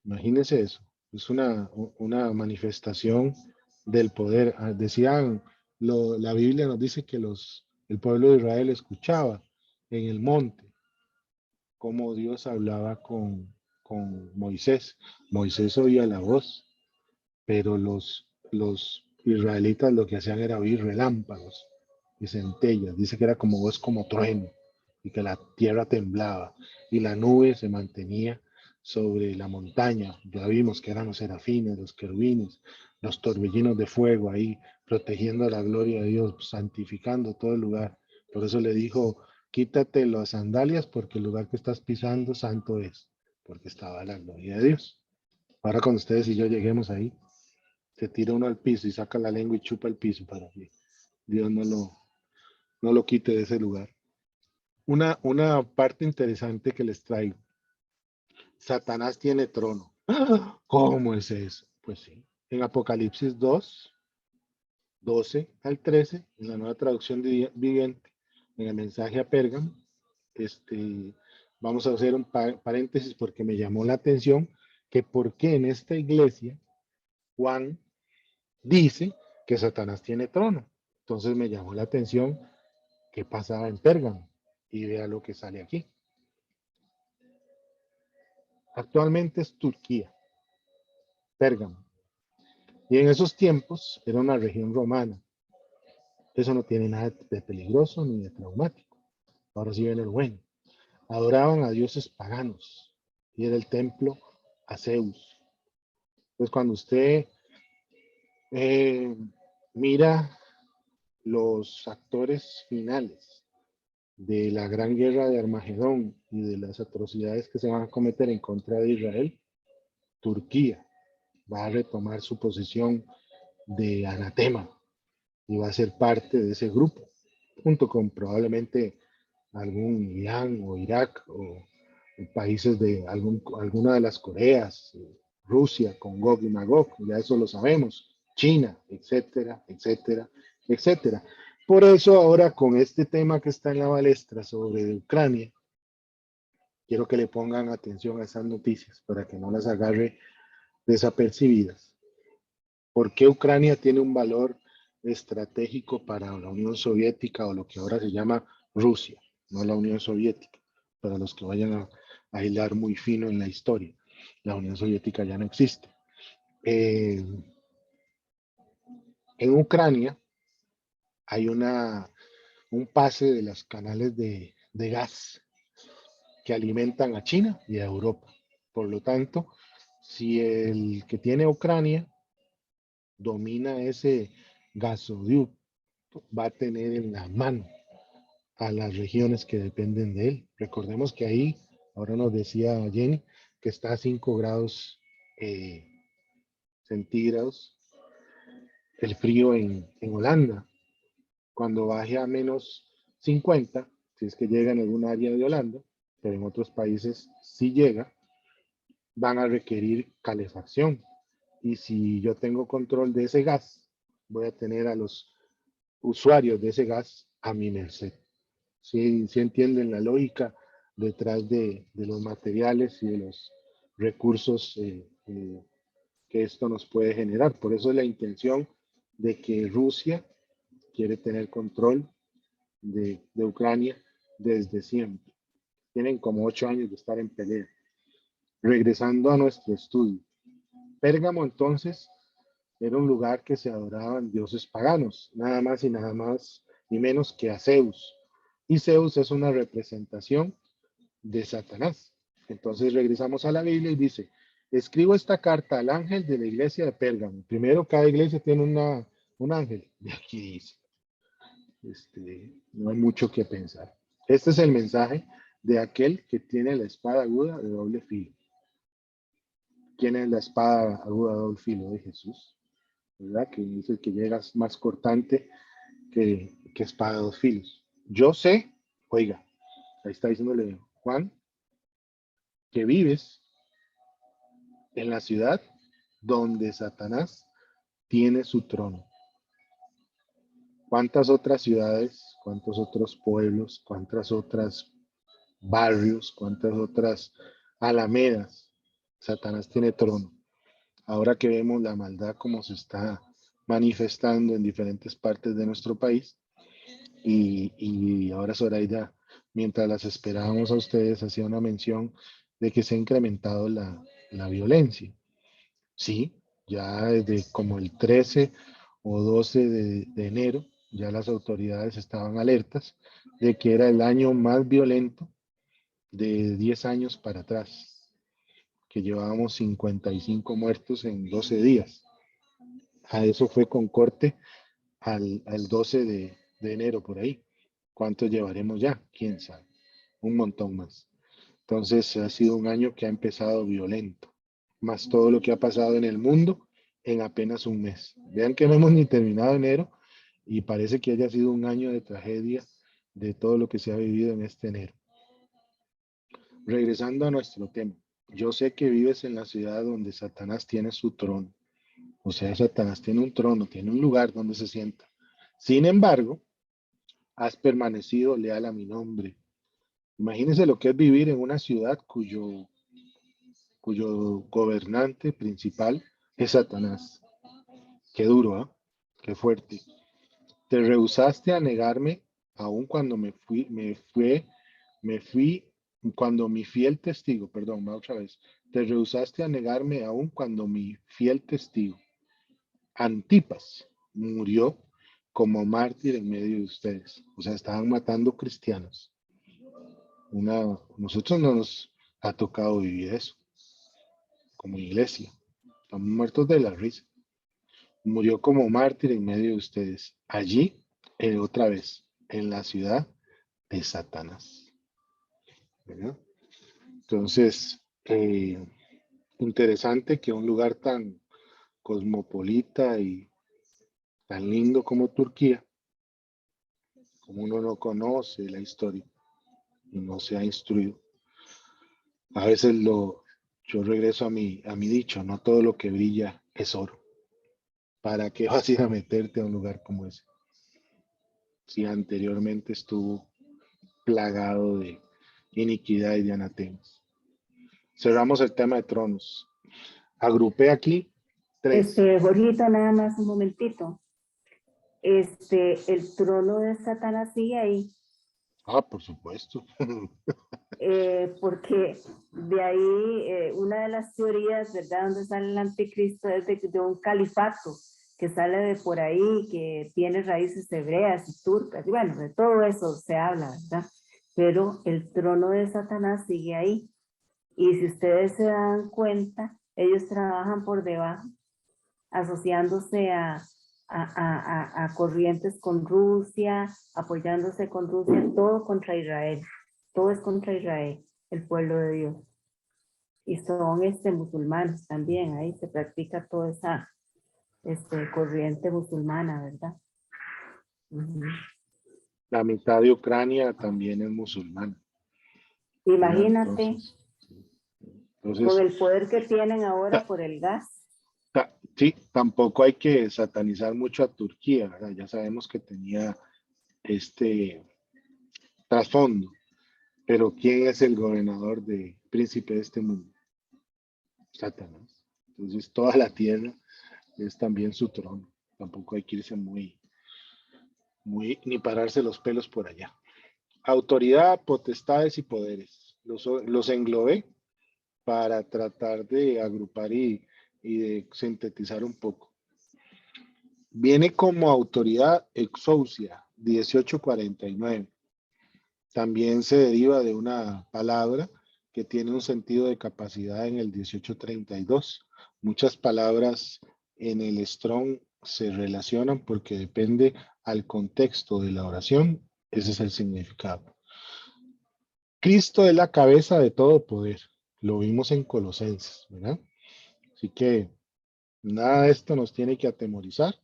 Imagínense eso. Es una manifestación del poder. Decían, la Biblia nos dice que el pueblo de Israel escuchaba en el monte cómo Dios hablaba con Moisés. Moisés oía la voz, pero los israelitas lo que hacían era oír relámpagos y centellas. Dice que era como voz como trueno y que la tierra temblaba y la nube se mantenía sobre la montaña. Ya vimos que eran los serafines, los querubines, los torbellinos de fuego ahí protegiendo la gloria de Dios, santificando todo el lugar. Por eso le dijo, quítate las sandalias porque el lugar que estás pisando santo es, porque estaba la gloria de Dios. Ahora con ustedes y yo lleguemos ahí, se tira uno al piso y saca la lengua y chupa el piso para que Dios no lo quite de ese lugar. Una parte interesante que les traigo. Satanás tiene trono. ¿Cómo es eso? Pues sí. En Apocalipsis 2, 12 al 13, en la nueva traducción viviente, en el mensaje a Pérgamo, vamos a hacer un paréntesis porque me llamó la atención que por qué en esta iglesia Juan dice que Satanás tiene trono. Entonces me llamó la atención qué pasaba en Pérgamo y vea lo que sale aquí. Actualmente es Turquía, Pérgamo. Y en esos tiempos era una región romana. Eso no tiene nada de peligroso ni de traumático. Ahora sí viene el bueno. Adoraban a dioses paganos y era el templo a Zeus. Entonces cuando usted eh, mira los actores finales de la gran guerra de Armagedón y de las atrocidades que se van a cometer en contra de Israel, Turquía va a retomar su posición de anatema y va a ser parte de ese grupo, junto con probablemente algún Irán o Irak o países de alguna de las Coreas, Rusia con Gog y Magog, ya eso lo sabemos, China, etcétera, etcétera, etcétera. Por eso ahora con este tema que está en la palestra sobre Ucrania, quiero que le pongan atención a esas noticias para que no las agarre desapercibidas. ¿Por qué Ucrania tiene un valor estratégico para la Unión Soviética o lo que ahora se llama Rusia, no la Unión Soviética? Para los que vayan a hilar muy fino en la historia, la Unión Soviética ya no existe. En Ucrania hay un pase de los canales de gas que alimentan a China y a Europa. Por lo tanto, si el que tiene Ucrania domina ese gasoducto, va a tener en la mano a las regiones que dependen de él. Recordemos que ahí, ahora nos decía Jenny, que está a 5 grados centígrados el frío en Holanda. Cuando baje a menos 50, si es que llega en algún área de Holanda, pero en otros países sí llega, van a requerir calefacción. Y si yo tengo control de ese gas, voy a tener a los usuarios de ese gas a mi merced. Sí, sí entienden la lógica detrás de los materiales y de los recursos que esto nos puede generar. Por eso es la intención de que Rusia quiere tener control de Ucrania desde siempre. Tienen como 8 años de estar en pelea. Regresando a nuestro estudio. Pérgamo entonces era un lugar que se adoraban dioses paganos, nada más y nada más ni menos que a Zeus. Y Zeus es una representación de Satanás. Entonces regresamos a la Biblia y dice, escribo esta carta al ángel de la iglesia de Pérgamo. Primero, cada iglesia tiene un ángel. Y aquí dice, no hay mucho que pensar. Este es el mensaje de aquel que tiene la espada aguda de doble filo. ¿Quién es la espada aguda de doble filo? De Jesús, ¿verdad? Que es el que llega más cortante que espada de dos filos. Yo sé, oiga, ahí está diciéndole Juan, que vives en la ciudad donde Satanás tiene su trono. ¿Cuántas otras ciudades, cuántos otros pueblos, cuántas otras barrios, cuántas otras alamedas Satanás tiene trono? Ahora que vemos la maldad como se está manifestando en diferentes partes de nuestro país, y ahora Zoraida, mientras las esperábamos a ustedes, hacía una mención de que se ha incrementado la violencia. Sí, ya desde como el 13 o 12 de enero, ya las autoridades estaban alertas de que era el año más violento de 10 años para atrás, que llevábamos 55 muertos en 12 días. A eso fue con corte al 12 de enero por ahí. ¿Cuántos llevaremos ya? ¿Quién sabe? Un montón más. Entonces ha sido un año que ha empezado violento, más todo lo que ha pasado en el mundo en apenas un mes. Vean que no hemos ni terminado enero y parece que haya sido un año de tragedia de todo lo que se ha vivido en este enero. Regresando a nuestro tema, yo sé que vives en la ciudad donde Satanás tiene su trono. O sea, Satanás tiene un trono, tiene un lugar donde se sienta. Sin embargo, has permanecido leal a mi nombre. Imagínense lo que es vivir en una ciudad cuyo gobernante principal es Satanás. Qué duro, ¿eh? Qué fuerte. Te rehusaste a negarme aun cuando me fui, cuando mi fiel testigo, perdón, va otra vez. Te rehusaste a negarme aun cuando mi fiel testigo, Antipas, murió como mártir en medio de ustedes. O sea, estaban matando cristianos. Nosotros no nos ha tocado vivir eso como iglesia. Estamos muertos de la risa. Murió como mártir en medio de ustedes. Allí, otra vez, en la ciudad de Satanás. ¿Verdad? Entonces, interesante que un lugar tan cosmopolita y tan lindo como Turquía, como uno no conoce la historia y no se ha instruido. A veces yo regreso a mi dicho, no todo lo que brilla es oro. ¿Para qué vas a ir a meterte a un lugar como ese? Si anteriormente estuvo plagado de iniquidad y de anatemas. Cerramos el tema de tronos. Agrupé aquí 3. Jorgito, nada más un momentito. El trono de Satanás sigue ahí. Ah, por supuesto. Porque de ahí una de las teorías, ¿verdad?, donde sale el anticristo es de un califato que sale de por ahí, que tiene raíces hebreas y turcas, y bueno, de todo eso se habla, ¿verdad? Pero el trono de Satanás sigue ahí. Y si ustedes se dan cuenta, ellos trabajan por debajo, asociándose a corrientes con Rusia, apoyándose con Rusia, todo contra Israel. Todo es contra Israel, el pueblo de Dios. Y son musulmanes también, ahí se practica toda esa corriente musulmana, ¿verdad? La mitad de Ucrania también es musulmana. Imagínate, Entonces, con el poder que tienen ahora por el gas. Sí, tampoco hay que satanizar mucho a Turquía, ¿verdad? Ya sabemos que tenía este trasfondo, pero ¿quién es el gobernador de príncipe de este mundo? Satanás. Entonces toda la tierra es también su trono. Tampoco hay que irse ni pararse los pelos por allá. Autoridad, potestades y poderes. Los englobé para tratar de agrupar y de sintetizar un poco. Viene como autoridad exousia, 1849. También se deriva de una palabra que tiene un sentido de capacidad en el 1832. Muchas palabras en el Strong se relacionan porque depende al contexto de la oración. Ese es el significado. Cristo es la cabeza de todo poder. Lo vimos en Colosenses, ¿verdad? Así que nada de esto nos tiene que atemorizar.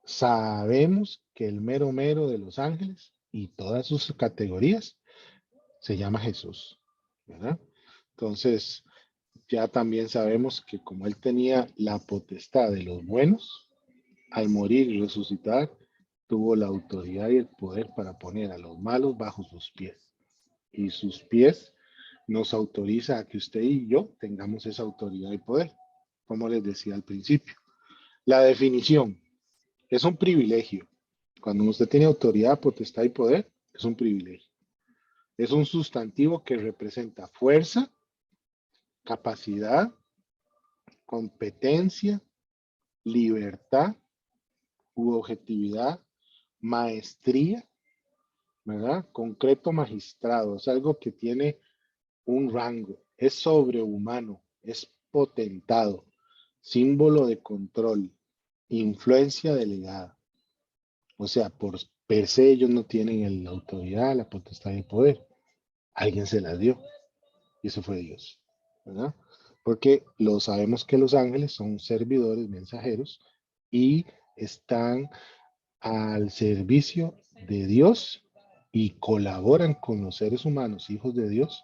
Sabemos que el mero mero de los ángeles y todas sus categorías se llama Jesús, ¿verdad? Entonces, ya también sabemos que como él tenía la potestad de los buenos, al morir y resucitar, tuvo la autoridad y el poder para poner a los malos bajo sus pies. Y sus pies nos autoriza a que usted y yo tengamos esa autoridad y poder, como les decía al principio. La definición es un privilegio. Cuando usted tiene autoridad, potestad y poder, es un privilegio. Es un sustantivo que representa fuerza, capacidad, competencia, libertad u objetividad, maestría, ¿verdad? Concreto magistrado, es algo que tiene un rango, es sobrehumano, es potentado, símbolo de control, influencia delegada. O sea, por per se ellos no tienen la autoridad, la potestad y el poder. Alguien se las dio y eso fue Dios, ¿verdad? Porque lo sabemos que los ángeles son servidores, mensajeros y están al servicio de Dios y colaboran con los seres humanos, hijos de Dios,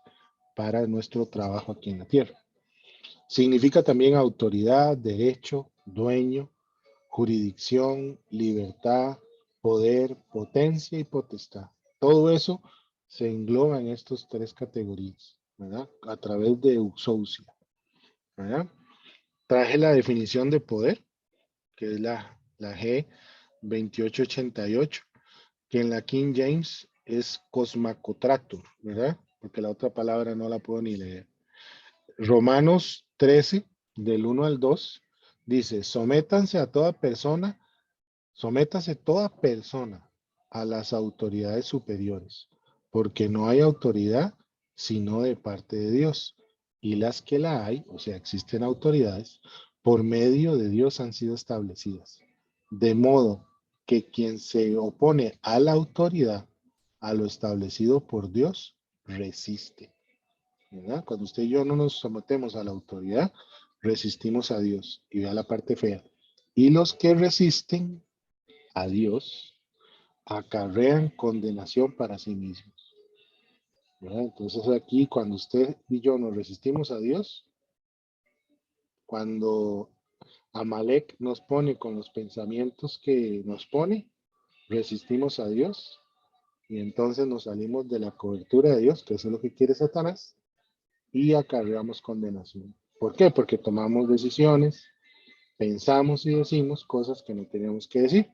para nuestro trabajo aquí en la tierra. Significa también autoridad, derecho, dueño, jurisdicción, libertad, poder, potencia y potestad. Todo eso se engloba en estas tres categorías, ¿verdad? A través de Uxousia, ¿verdad? Traje la definición de poder, que es la G 2888, que en la King James es cosmacotrator, ¿verdad? Porque la otra palabra no la puedo ni leer. Romanos 13, del 1 al 2, dice, sométase toda persona a las autoridades superiores, porque no hay autoridad sino de parte de Dios. Y las que la hay, o sea, existen autoridades, por medio de Dios han sido establecidas. De modo que quien se opone a la autoridad, a lo establecido por Dios, resiste. ¿Verdad? Cuando usted y yo no nos sometemos a la autoridad, resistimos a Dios. Y vea la parte fea. Y los que resisten a Dios acarrean condenación para sí mismos. ¿Verdad? Entonces aquí cuando usted y yo nos resistimos a Dios, cuando Amalek nos pone con los pensamientos que nos pone, resistimos a Dios y entonces nos salimos de la cobertura de Dios, que eso es lo que quiere Satanás, y acarreamos condenación. ¿Por qué? Porque tomamos decisiones, pensamos y decimos cosas que no tenemos que decir.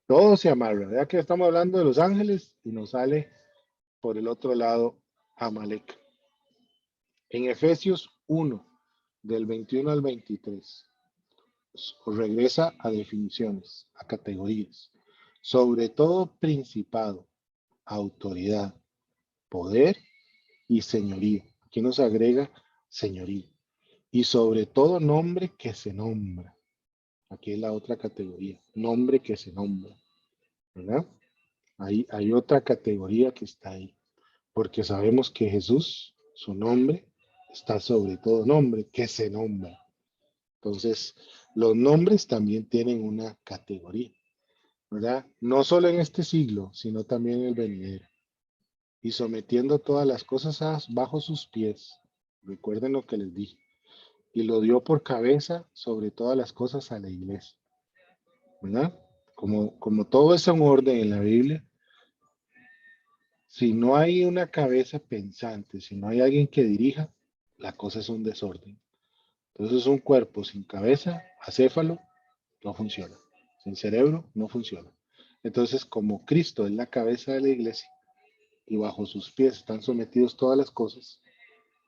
Todo se amarra. Ya que estamos hablando de los ángeles y nos sale por el otro lado Amalek. En Efesios 1, del 21 al 23, regresa a definiciones, a categorías. Sobre todo principado, autoridad, poder y señorío. Aquí nos agrega señorío. Y sobre todo nombre que se nombra. Aquí es la otra categoría, nombre que se nombra, ¿verdad? Hay otra categoría que está ahí, porque sabemos que Jesús, su nombre, está sobre todo nombre que se nombra. Entonces, los nombres también tienen una categoría, ¿verdad? No solo en este siglo, sino también en el venidero. Y sometiendo todas las cosas bajo sus pies. Recuerden lo que les dije. y lo dio por cabeza sobre todas las cosas a la iglesia, ¿verdad? Como todo es en orden en la Biblia, si no hay una cabeza pensante, si no hay alguien que dirija, la cosa es un desorden. Entonces un cuerpo sin cabeza, acéfalo, no funciona. Sin cerebro, no funciona. Entonces, como Cristo es la cabeza de la iglesia y bajo sus pies están sometidos todas las cosas,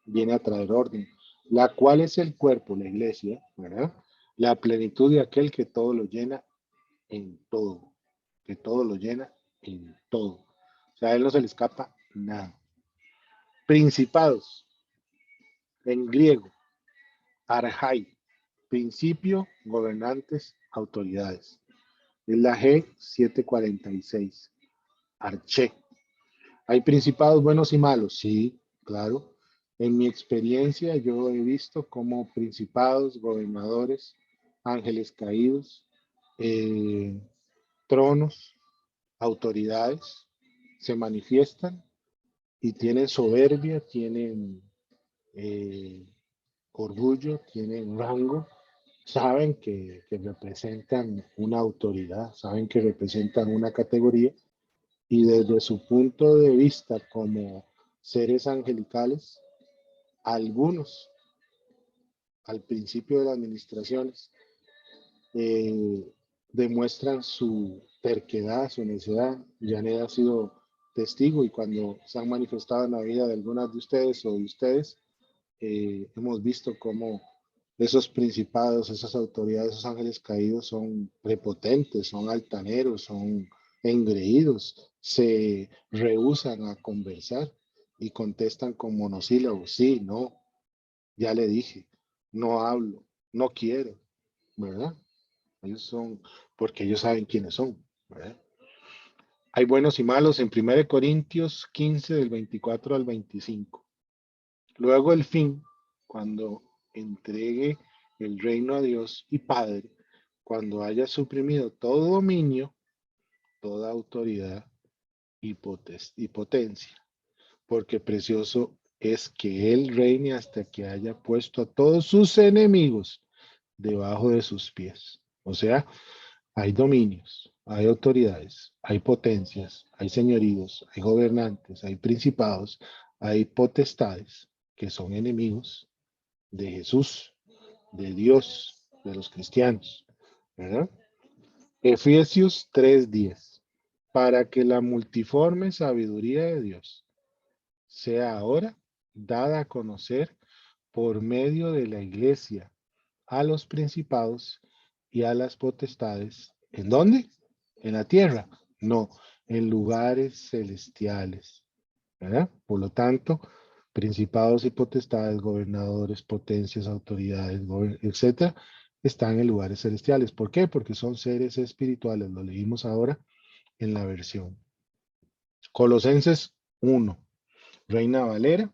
viene a traer orden, la cual es el cuerpo, la iglesia, ¿verdad? La plenitud de aquel que todo lo llena en todo, que todo lo llena en todo. O sea, a él no se le escapa nada. Principados, en griego, arjai, principio, gobernantes, autoridades. Es la G746, arché. ¿Hay principados buenos y malos? Sí, claro. En mi experiencia yo he visto cómo principados, gobernadores, ángeles caídos, eh, tronos, autoridades se manifiestan y tienen soberbia, tienen eh, orgullo, tienen rango, saben que representan una autoridad, saben que representan una categoría y desde su punto de vista como seres angelicales, algunos al principio de las administraciones eh, demuestran su terquedad, su necedad. Janet ha sido testigo y cuando se han manifestado en la vida de algunas de ustedes o de ustedes, hemos visto cómo esos principados, esas autoridades, esos ángeles caídos son prepotentes, son altaneros, son engreídos, se rehúsan a conversar y contestan con monosílabos, sí, no, ya le dije, no hablo, no quiero, ¿verdad? Ellos son, porque ellos saben quiénes son, ¿verdad? Hay buenos y malos en 1 Corintios 15 del 24 al 25. Luego el fin, cuando entregue el reino a Dios y Padre, cuando haya suprimido todo dominio, toda autoridad y potencia, porque precioso es que Él reine hasta que haya puesto a todos sus enemigos debajo de sus pies. O sea, hay dominios, hay autoridades, hay potencias, hay señoríos, hay gobernantes, hay principados, hay potestades que son enemigos de Jesús, de Dios, de los cristianos, ¿verdad? Efesios 3:10, para que la multiforme sabiduría de Dios sea ahora dada a conocer por medio de la iglesia a los principados y a las potestades. ¿En dónde? ¿En la tierra? No, en lugares celestiales, ¿verdad? Por lo tanto, principados y potestades, gobernadores, potencias, autoridades, etcétera, están en lugares celestiales. ¿Por qué? Porque son seres espirituales. Lo leímos ahora en la versión. Colosenses 1, Reina Valera,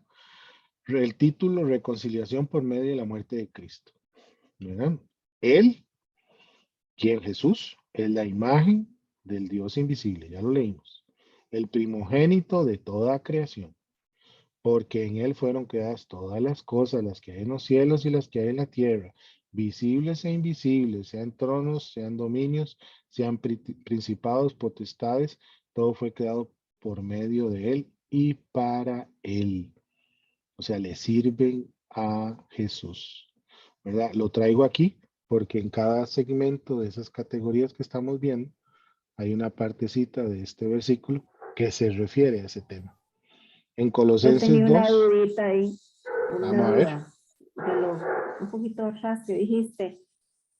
el título Reconciliación por medio de la muerte de Cristo. ¿Verdad? Él, quien Jesús, es la imagen del Dios invisible, ya lo leímos, el primogénito de toda creación, porque en él fueron creadas todas las cosas, las que hay en los cielos y las que hay en la tierra, visibles e invisibles, sean tronos, sean dominios, sean principados, potestades, todo fue creado por medio de él y para él. O sea, le sirven a Jesús, ¿verdad? Lo traigo aquí porque en cada segmento de esas categorías que estamos viendo hay una partecita de este versículo que se refiere a ese tema. En Yo Colosenses tenía una 2, dudita ahí, vamos una a ver. duda de lo un poquito atrás que dijiste.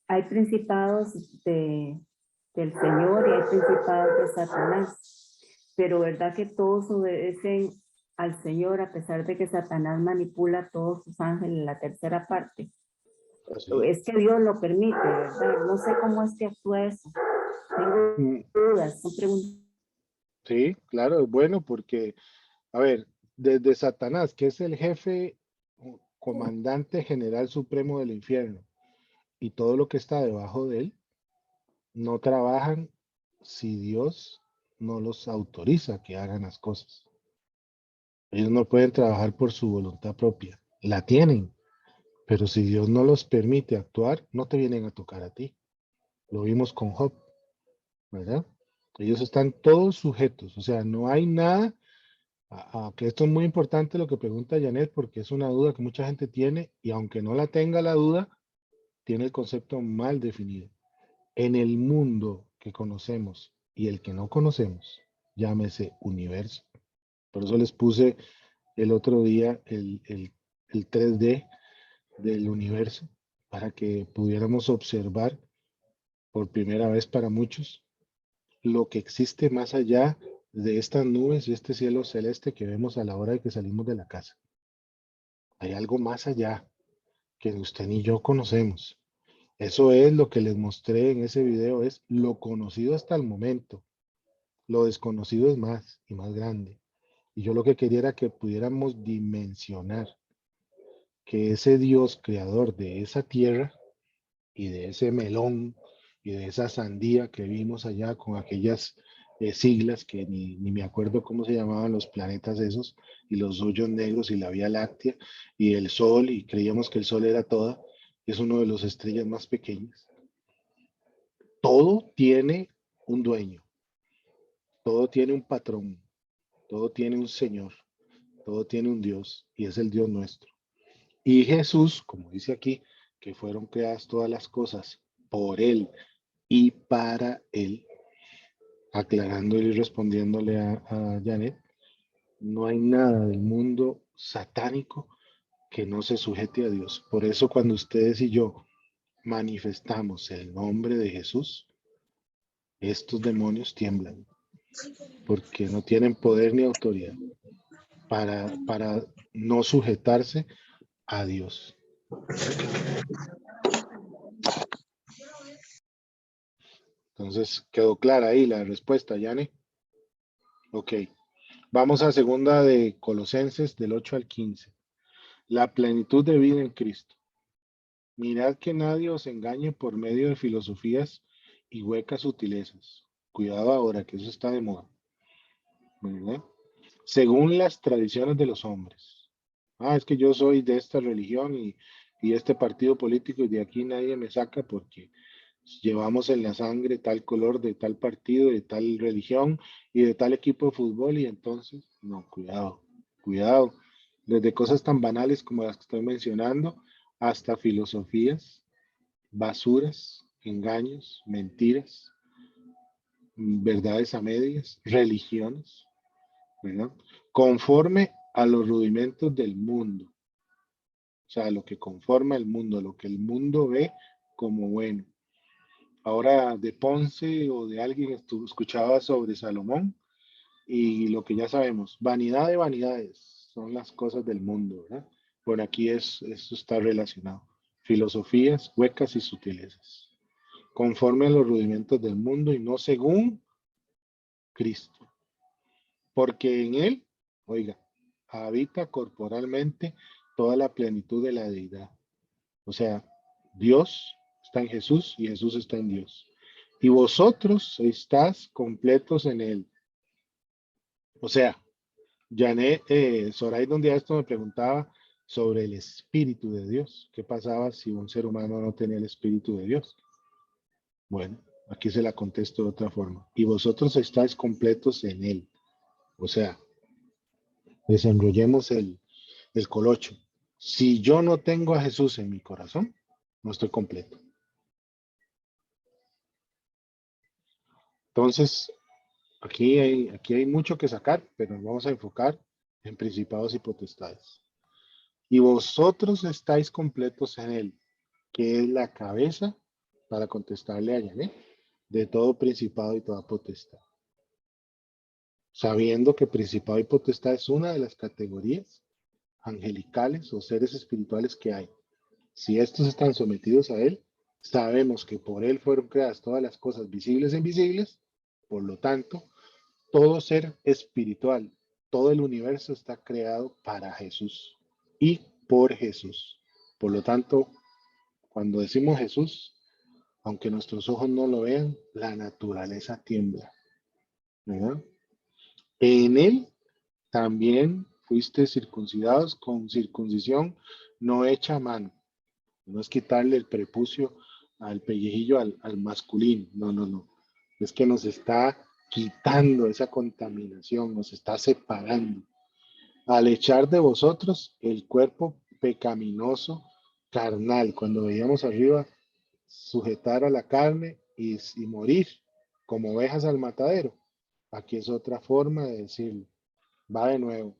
Hay principados del Señor y hay principados de Satanás, pero ¿verdad que todos obedecen al Señor a pesar de que Satanás manipula a todos sus ángeles en la tercera parte? Así. Es que Dios lo permite, ¿verdad? No sé cómo es que actúa eso. Tengo Mm, dudas, son preguntas. sí, claro, es bueno porque, a ver, desde Satanás, que es el jefe, comandante general supremo del infierno, y todo lo que está debajo de él, no trabajan si Dios no los autoriza que hagan las cosas. Ellos no pueden trabajar por su voluntad propia. La tienen, Pero si Dios no los permite actuar, no te vienen a tocar a ti. Lo vimos con Job, ¿verdad? Ellos están todos sujetos, o sea, no hay nada, que esto es muy importante lo que pregunta Janet, porque es una duda que mucha gente tiene, y aunque no la tenga la duda, tiene el concepto mal definido. En el mundo que conocemos y el que no conocemos, llámese universo. Por eso les puse el otro día el 3D del universo, para que pudiéramos observar por primera vez para muchos lo que existe más allá de estas nubes y este cielo celeste que vemos a la hora de que salimos de la casa. Hay algo más allá que usted ni yo conocemos. Eso es lo que les mostré en ese video, es lo conocido hasta el momento. Lo desconocido es más y más grande. Y yo lo que quería era que pudiéramos dimensionar que ese Dios creador de esa tierra y de ese melón y de esa sandía que vimos allá con aquellas siglas que ni me acuerdo cómo se llamaban los planetas esos, y los hoyos negros y la Vía Láctea y el Sol, y creíamos que el Sol era toda, es uno de los estrellas más pequeñas. Todo tiene un dueño, todo tiene un patrón, todo tiene un Señor, todo tiene un Dios, y es el Dios nuestro. Y Jesús, como dice aquí, que fueron creadas todas las cosas por Él y para Él, aclarándole y respondiéndole a Janet, no hay nada del mundo satánico que no se sujete a Dios. Por eso cuando ustedes y yo manifestamos el nombre de Jesús, estos demonios tiemblan, porque no tienen poder ni autoridad para no sujetarse a Dios. Entonces, quedó clara ahí la respuesta, Yane. Ok, vamos a segunda de Colosenses del 8 al 15. La plenitud de vida en Cristo. Mirad que nadie os engañe por medio de filosofías y huecas sutilezas. Cuidado ahora, que eso está de moda. ¿Verdad? Según las tradiciones de los hombres. Es que yo soy de esta religión y este partido político y de aquí nadie me saca porque llevamos en la sangre tal color de tal partido, de tal religión y de tal equipo de fútbol y entonces, no, cuidado, cuidado. Desde cosas tan banales como las que estoy mencionando hasta filosofías, basuras, engaños, mentiras, verdades a medias, religiones, ¿verdad? Conforme a los rudimentos del mundo, o sea, lo que conforma el mundo, lo que el mundo ve como bueno. Ahora de Ponce o de alguien escuchaba sobre Salomón y lo que ya sabemos, vanidad de vanidades, son las cosas del mundo, ¿verdad? Por aquí eso está relacionado. Filosofías huecas y sutilezas, conforme a los rudimentos del mundo y no según Cristo. Porque en Él, oiga, habita corporalmente toda la plenitud de la deidad. O sea, Dios está en Jesús y Jesús está en Dios. Y vosotros estáis completos en Él. O sea, Janet, Zoraida un día esto me preguntaba sobre el Espíritu de Dios. ¿Qué pasaba si un ser humano no tenía el Espíritu de Dios? Bueno, aquí se la contesto de otra forma. Y vosotros estáis completos en Él. O sea, desenrollemos el colocho. Si yo no tengo a Jesús en mi corazón, no estoy completo. Entonces, aquí hay mucho que sacar, pero nos vamos a enfocar en principados y potestades. Y vosotros estáis completos en Él, que es la cabeza, para contestarle a Yané, de todo principado y toda potestad. Sabiendo que principado y potestad es una de las categorías angelicales o seres espirituales que hay. Si estos están sometidos a Él, sabemos que por Él fueron creadas todas las cosas visibles e invisibles, por lo tanto, todo ser espiritual, todo el universo está creado para Jesús y por Jesús. Por lo tanto, cuando decimos Jesús, aunque nuestros ojos no lo vean, la naturaleza tiembla, ¿verdad? En Él también fuiste circuncidados con circuncisión no hecha a mano, No es quitarle el prepucio al pellejillo al masculino. No, no, no. Es que nos está quitando esa contaminación, nos está separando. Al echar de vosotros el cuerpo pecaminoso carnal, cuando veíamos arriba, sujetar a la carne y morir como ovejas al matadero. Aquí es otra forma de decirlo. Va de nuevo.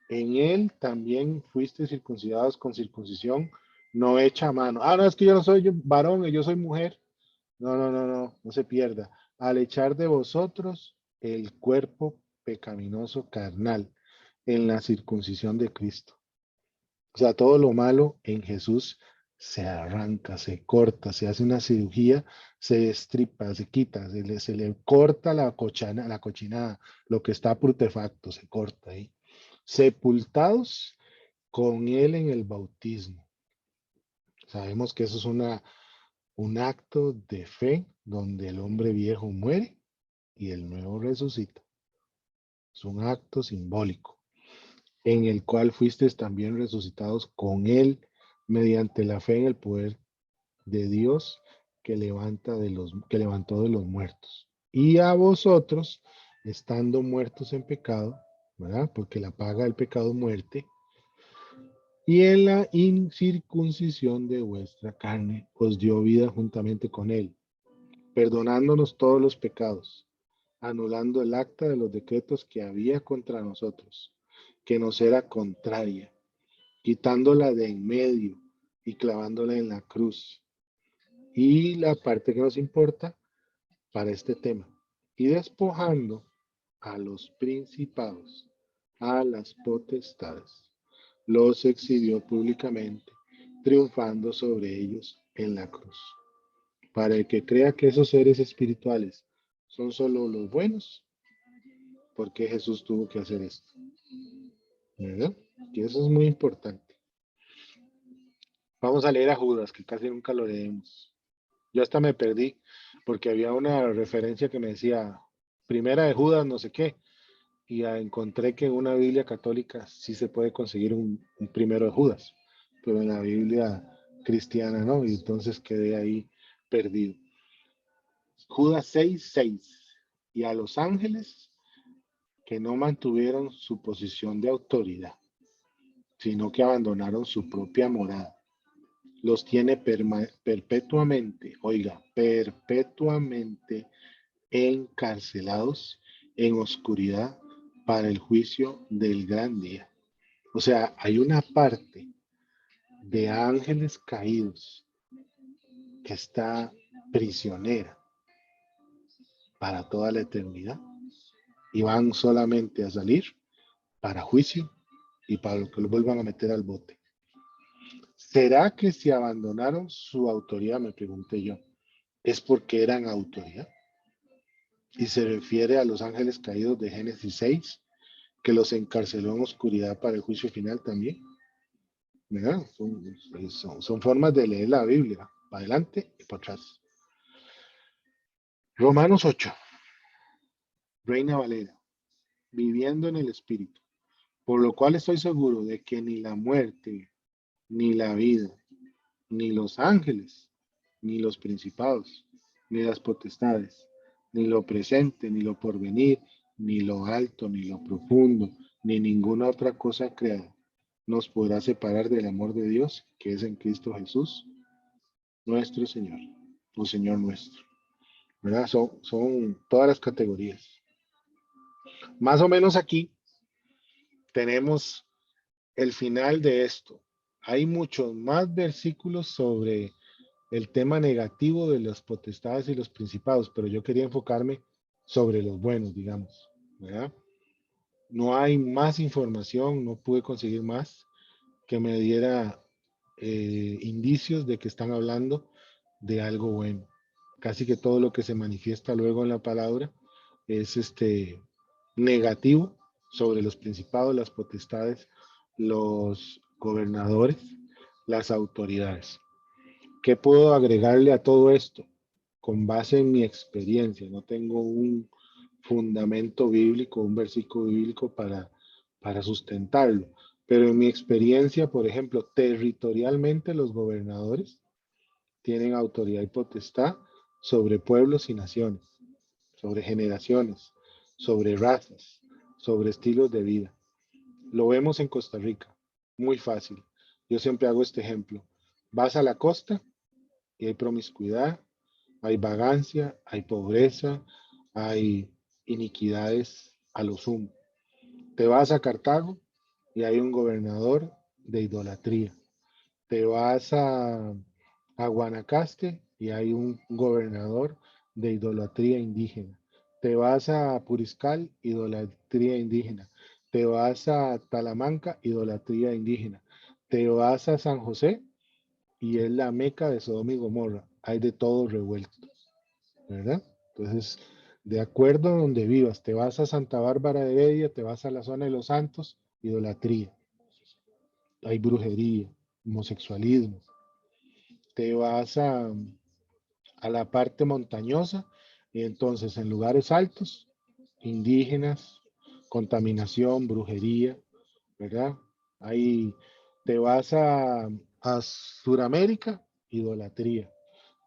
En él también fuiste circuncidados con circuncisión no hecha a mano. Ah, no, es que yo no soy varón, yo soy mujer. No, no, no, no, no se pierda. Al echar de vosotros el cuerpo pecaminoso carnal en la circuncisión de Cristo. O sea, todo lo malo en Jesús se arranca, se corta, se hace una cirugía, se destripa, se quita, se le corta la cochinada, lo que está prutefacto, se corta ahí. Sepultados con él en el bautismo. Sabemos que eso es un acto de fe donde el hombre viejo muere y el nuevo resucita. Es un acto simbólico en el cual fuisteis también resucitados con él mediante la fe en el poder de Dios que levantó de los muertos. Y a vosotros, estando muertos en pecado, ¿verdad? Porque la paga del pecado es muerte, y en la incircuncisión de vuestra carne os dio vida juntamente con él, perdonándonos todos los pecados, anulando el acta de los decretos que había contra nosotros, que nos era contraria, quitándola de en medio y clavándola en la cruz. Y la parte que nos importa para este tema, y despojando a los principados, a las potestades, los exhibió públicamente, triunfando sobre ellos en la cruz. Para el que crea que esos seres espirituales son solo los buenos, ¿por qué Jesús tuvo que hacer esto? ¿Verdad? Y eso es muy importante. Vamos a leer a Judas, que casi nunca lo leemos. Yo hasta me perdí, porque había una referencia que me decía, primera de Judas, no sé qué, y encontré que en una Biblia católica sí se puede conseguir un primero de Judas, pero en la Biblia cristiana no, y entonces quedé ahí perdido. Judas 6:6, y a los ángeles que no mantuvieron su posición de autoridad, sino que abandonaron su propia morada. Los tiene perpetuamente, oiga, perpetuamente encarcelados en oscuridad para el juicio del gran día. O sea, hay una parte de ángeles caídos que está prisionera para toda la eternidad y van solamente a salir para juicio y para que lo vuelvan a meter al bote. ¿Será que si abandonaron su autoridad, me pregunté yo, es porque eran autoridad? Y se refiere a los ángeles caídos de Génesis 6, que los encarceló en oscuridad para el juicio final también. ¿Verdad? Son formas de leer la Biblia, para adelante y para atrás. Romanos 8, Reina Valera, viviendo en el Espíritu, por lo cual estoy seguro de que ni la muerte, ni la vida, ni los ángeles, ni los principados, ni las potestades, ni lo presente, ni lo porvenir, ni lo alto, ni lo profundo, ni ninguna otra cosa creada, nos podrá separar del amor de Dios que es en Cristo Jesús, nuestro Señor, o Señor nuestro. ¿Verdad? Son todas las categorías. Más o menos aquí tenemos el final de esto. Hay muchos más versículos sobre el tema negativo de las potestades y los principados, pero yo quería enfocarme sobre los buenos, digamos, ¿verdad? No hay más información, no pude conseguir más que me diera indicios de que están hablando de algo bueno. Casi que todo lo que se manifiesta luego en la palabra es negativo sobre los principados, las potestades, los gobernadores, las autoridades. ¿Qué puedo agregarle a todo esto? Con base en mi experiencia, no tengo un fundamento bíblico, un versículo bíblico para sustentarlo, Pero en mi experiencia, por ejemplo, territorialmente los gobernadores tienen autoridad y potestad sobre pueblos y naciones, sobre generaciones, sobre razas, sobre estilos de vida. Lo vemos en Costa Rica, muy fácil. Yo siempre hago este ejemplo. Vas a la costa y hay promiscuidad, hay vagancia, hay pobreza, hay iniquidades a lo sumo. Te vas a Cartago y hay un gobernador de idolatría. Te vas a Guanacaste y hay un gobernador de idolatría indígena. Te vas a Puriscal, idolatría indígena. Te vas a Talamanca, idolatría indígena. Te vas a San José y es la meca de Sodoma y Gomorra. Hay de todo revuelto, ¿verdad? Entonces, de acuerdo a donde vivas, te vas a Santa Bárbara de Heredia, te vas a la zona de los Santos, idolatría. Hay brujería, homosexualismo. Te vas a la parte montañosa y entonces en lugares altos, indígenas, contaminación, brujería, ¿verdad? Ahí te vas a Sudamérica, idolatría.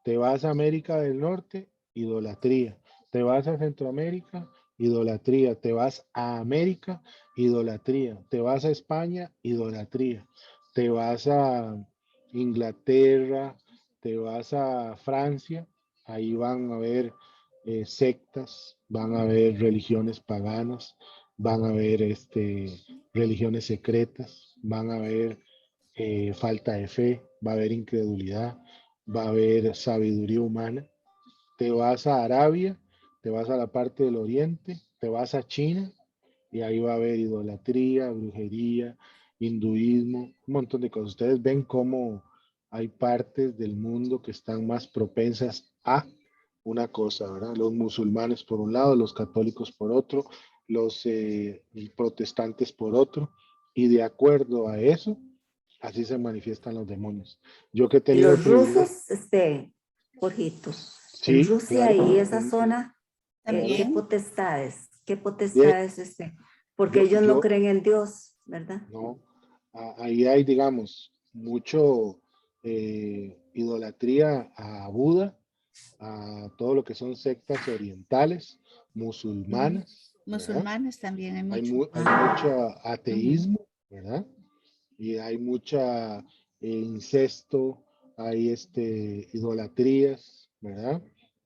Te vas a América del Norte, idolatría. Te vas a Centroamérica, idolatría. Te vas a América, idolatría. Te vas a España, idolatría. Te vas a Inglaterra, te vas a Francia, ahí van a haber sectas, van a haber religiones paganas, van a haber religiones secretas, van a haber falta de fe, va a haber incredulidad, va a haber sabiduría humana. Te vas a Arabia, te vas a la parte del Oriente, te vas a China y ahí va a haber idolatría, brujería, hinduismo, un montón de cosas. Ustedes ven cómo hay partes del mundo que están más propensas a una cosa, ¿verdad? Los musulmanes por un lado, los católicos por otro, los protestantes por otro, y de acuerdo a eso, así se manifiestan los demonios. Yo que he Y tenido el los privilegio, rusos, Jorgito, en sí, Rusia claro, y esa zona, También. qué y potestades, porque ellos no yo, creen en Dios, ¿verdad? no, ahí hay, digamos, mucho idolatría a Buda, a todo lo que son sectas orientales, Ujú. musulmanas, ¿verdad? Musulmanes también hay Hay, mucho. hay mucho Ah, Ujú. ateísmo, ¿verdad? Y hay mucha incesto, hay idolatrías, ¿verdad?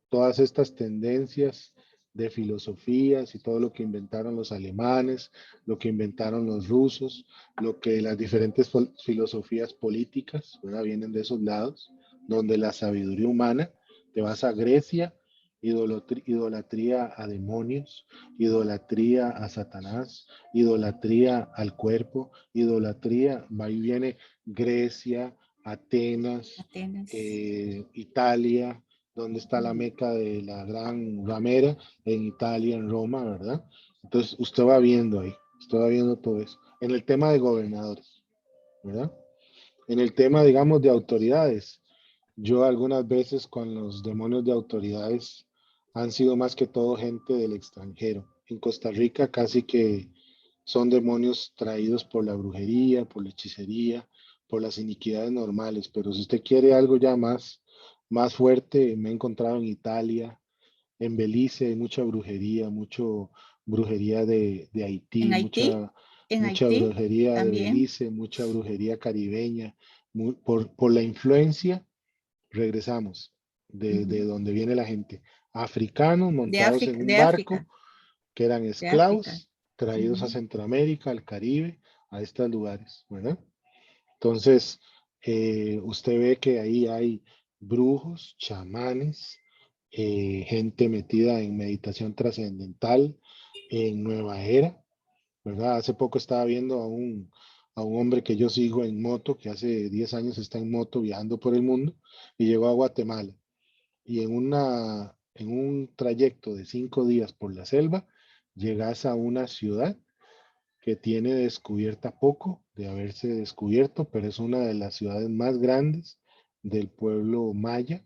Todas estas tendencias de filosofías y todo lo que inventaron los alemanes, lo que inventaron los rusos, lo que las diferentes filosofías políticas, ¿verdad? Vienen de esos lados, donde la sabiduría humana, te vas a Grecia, idolatría a demonios, idolatría a Satanás, idolatría al cuerpo, idolatría, ahí viene Grecia, Atenas, Atenas. Italia, donde está la Ujú. meca de la gran ramera, en Italia, en Roma, ¿verdad? Entonces usted va viendo ahí, usted va viendo todo eso. En el tema de gobernadores, ¿verdad? En el tema, digamos, de autoridades, yo algunas veces con los demonios de autoridades han sido más que todo gente del extranjero. En Costa Rica casi que son demonios traídos por la brujería, por la hechicería, por las iniquidades normales. Pero si usted quiere algo ya más fuerte, me he encontrado en Italia, en Belice, hay mucha brujería, mucho brujería de En Haití, Haití, en mucha Haití brujería de también. Belice, mucha brujería caribeña, por la influencia regresamos de Ujú. donde viene la gente. Africanos De montados en África, un de África, barco que eran de África. esclavos traídos a Ujú. Centroamérica, al Caribe, a estos lugares, ¿verdad? Entonces, usted ve que ahí hay brujos, chamanes, gente metida en meditación trascendental, en nueva era, ¿verdad? Hace poco estaba viendo a un hombre que yo sigo en moto, que hace 10 años está en moto viajando por el mundo y llegó a Guatemala. Y en un trayecto de 5 días por la selva, llegas a una ciudad que tiene descubierta poco de haberse descubierto, pero es una de las ciudades más grandes del pueblo maya,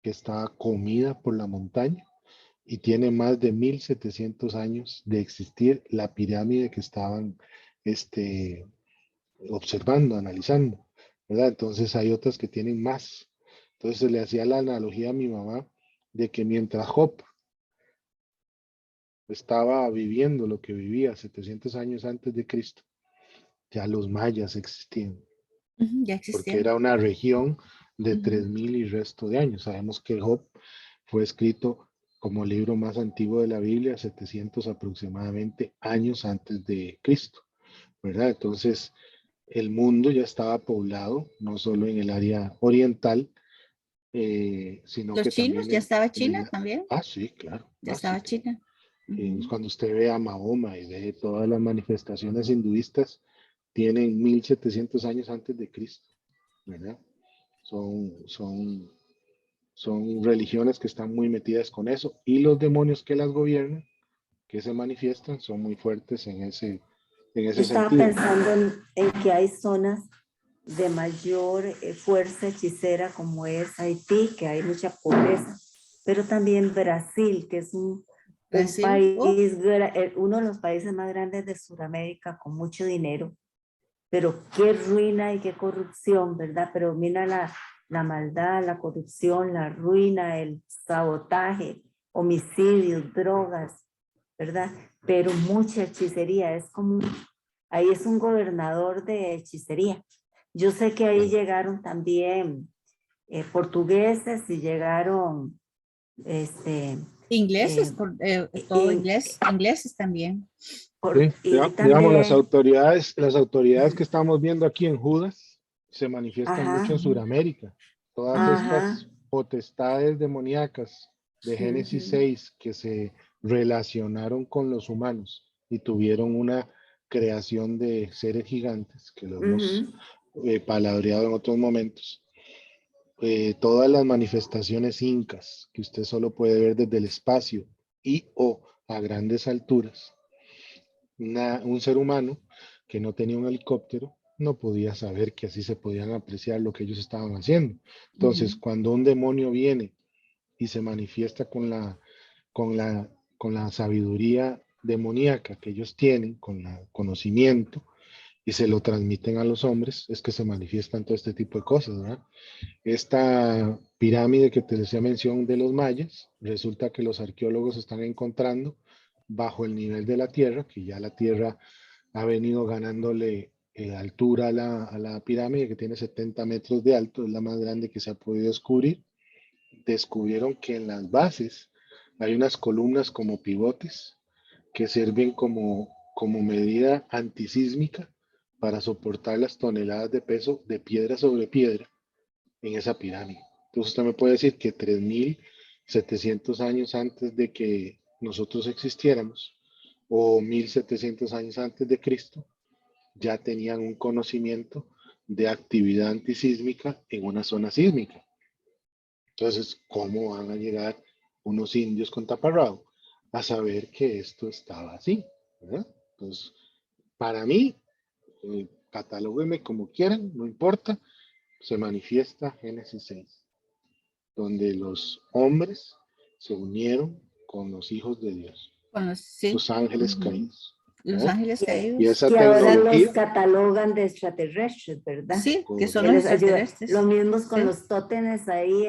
que está comida por la montaña y tiene más de 1700 años de existir la pirámide que estaban este, observando, analizando, ¿verdad? Entonces hay otras que tienen más. Entonces le hacía la analogía a mi mamá de que mientras Job estaba viviendo lo que vivía 700 años antes de Cristo, ya los mayas existían, Ya porque existían. era una región de Ujú. 3000 y resto de años. Sabemos que Job fue escrito como el libro más antiguo de la Biblia, 700 aproximadamente años antes de Cristo, ¿verdad? Entonces, el mundo ya estaba poblado, no solo en el área oriental, sino Los que chinos, también ya estaba en China el... también. Ah, sí, claro. Ya Ah, sí, estaba claro. China. Ujú. Cuando usted ve a Mahoma y ve todas las manifestaciones hinduistas, tienen 1700 años antes de Cristo, ¿verdad? Son, son, son religiones que están muy metidas con eso y los demonios que las gobiernan, que se manifiestan, son muy fuertes en Yo ese estaba sentido. pensando en que hay zonas de mayor fuerza hechicera como es Haití, que hay mucha pobreza, pero también Brasil, que es un Brasil. país, uno de los países más grandes de Sudamérica con mucho dinero, pero qué ruina y qué corrupción, ¿verdad? Pero mira la maldad, la corrupción, la ruina, el sabotaje, homicidios, drogas, ¿verdad? Pero mucha hechicería, es como, ahí es un gobernador de hechicería. Yo sé que ahí llegaron también portugueses y llegaron, Ingleses, eh, todo y, inglés, ingleses también. Sí, y digamos, también, las autoridades que estamos viendo aquí en Judas se manifiestan mucho en ajá, Sudamérica. Todas ajá, estas potestades demoníacas de Génesis ujú, 6 que se relacionaron con los humanos y tuvieron una creación de seres gigantes, que lo hemos ujú. palabreado en otros momentos. Todas las manifestaciones incas que usted solo puede ver desde el espacio y o a grandes alturas, un ser humano que no tenía un helicóptero no podía saber que así se podían apreciar lo que ellos estaban haciendo. Entonces, Ujú. cuando un demonio viene y se manifiesta con con la sabiduría demoníaca que ellos tienen, con el conocimiento, y se lo transmiten a los hombres, es que se manifiestan todo este tipo de cosas, ¿verdad? Esta pirámide que te decía mención de los mayas, resulta que los arqueólogos están encontrando bajo el nivel de la Tierra, que ya la Tierra ha venido ganándole altura a a la pirámide, que tiene 70 metros de alto, es la más grande que se ha podido descubrir. Descubrieron que en las bases hay unas columnas como pivotes que sirven como medida antisísmica para soportar las toneladas de peso de piedra sobre piedra en esa pirámide. Entonces usted me puede decir que 3700 años antes de que nosotros existiéramos, o 1700 años antes de Cristo, ya tenían un conocimiento de actividad antisísmica en una zona sísmica. Entonces, ¿cómo van a llegar unos indios con taparrabo a saber que esto estaba así? ¿Verdad? Entonces, para mí, catalóguenme como quieran, no importa, se manifiesta Génesis 6, donde los hombres se unieron con los hijos de Dios, Sí. los ángeles Ujú. caídos. Los ¿Eh? ángeles Y caídos. esa que ahora los tecnología, catalogan de extraterrestres, ¿verdad? Sí, que son Que los correcto. les ayuda. Lo extraterrestres. mismo con Sí. los tótenes ahí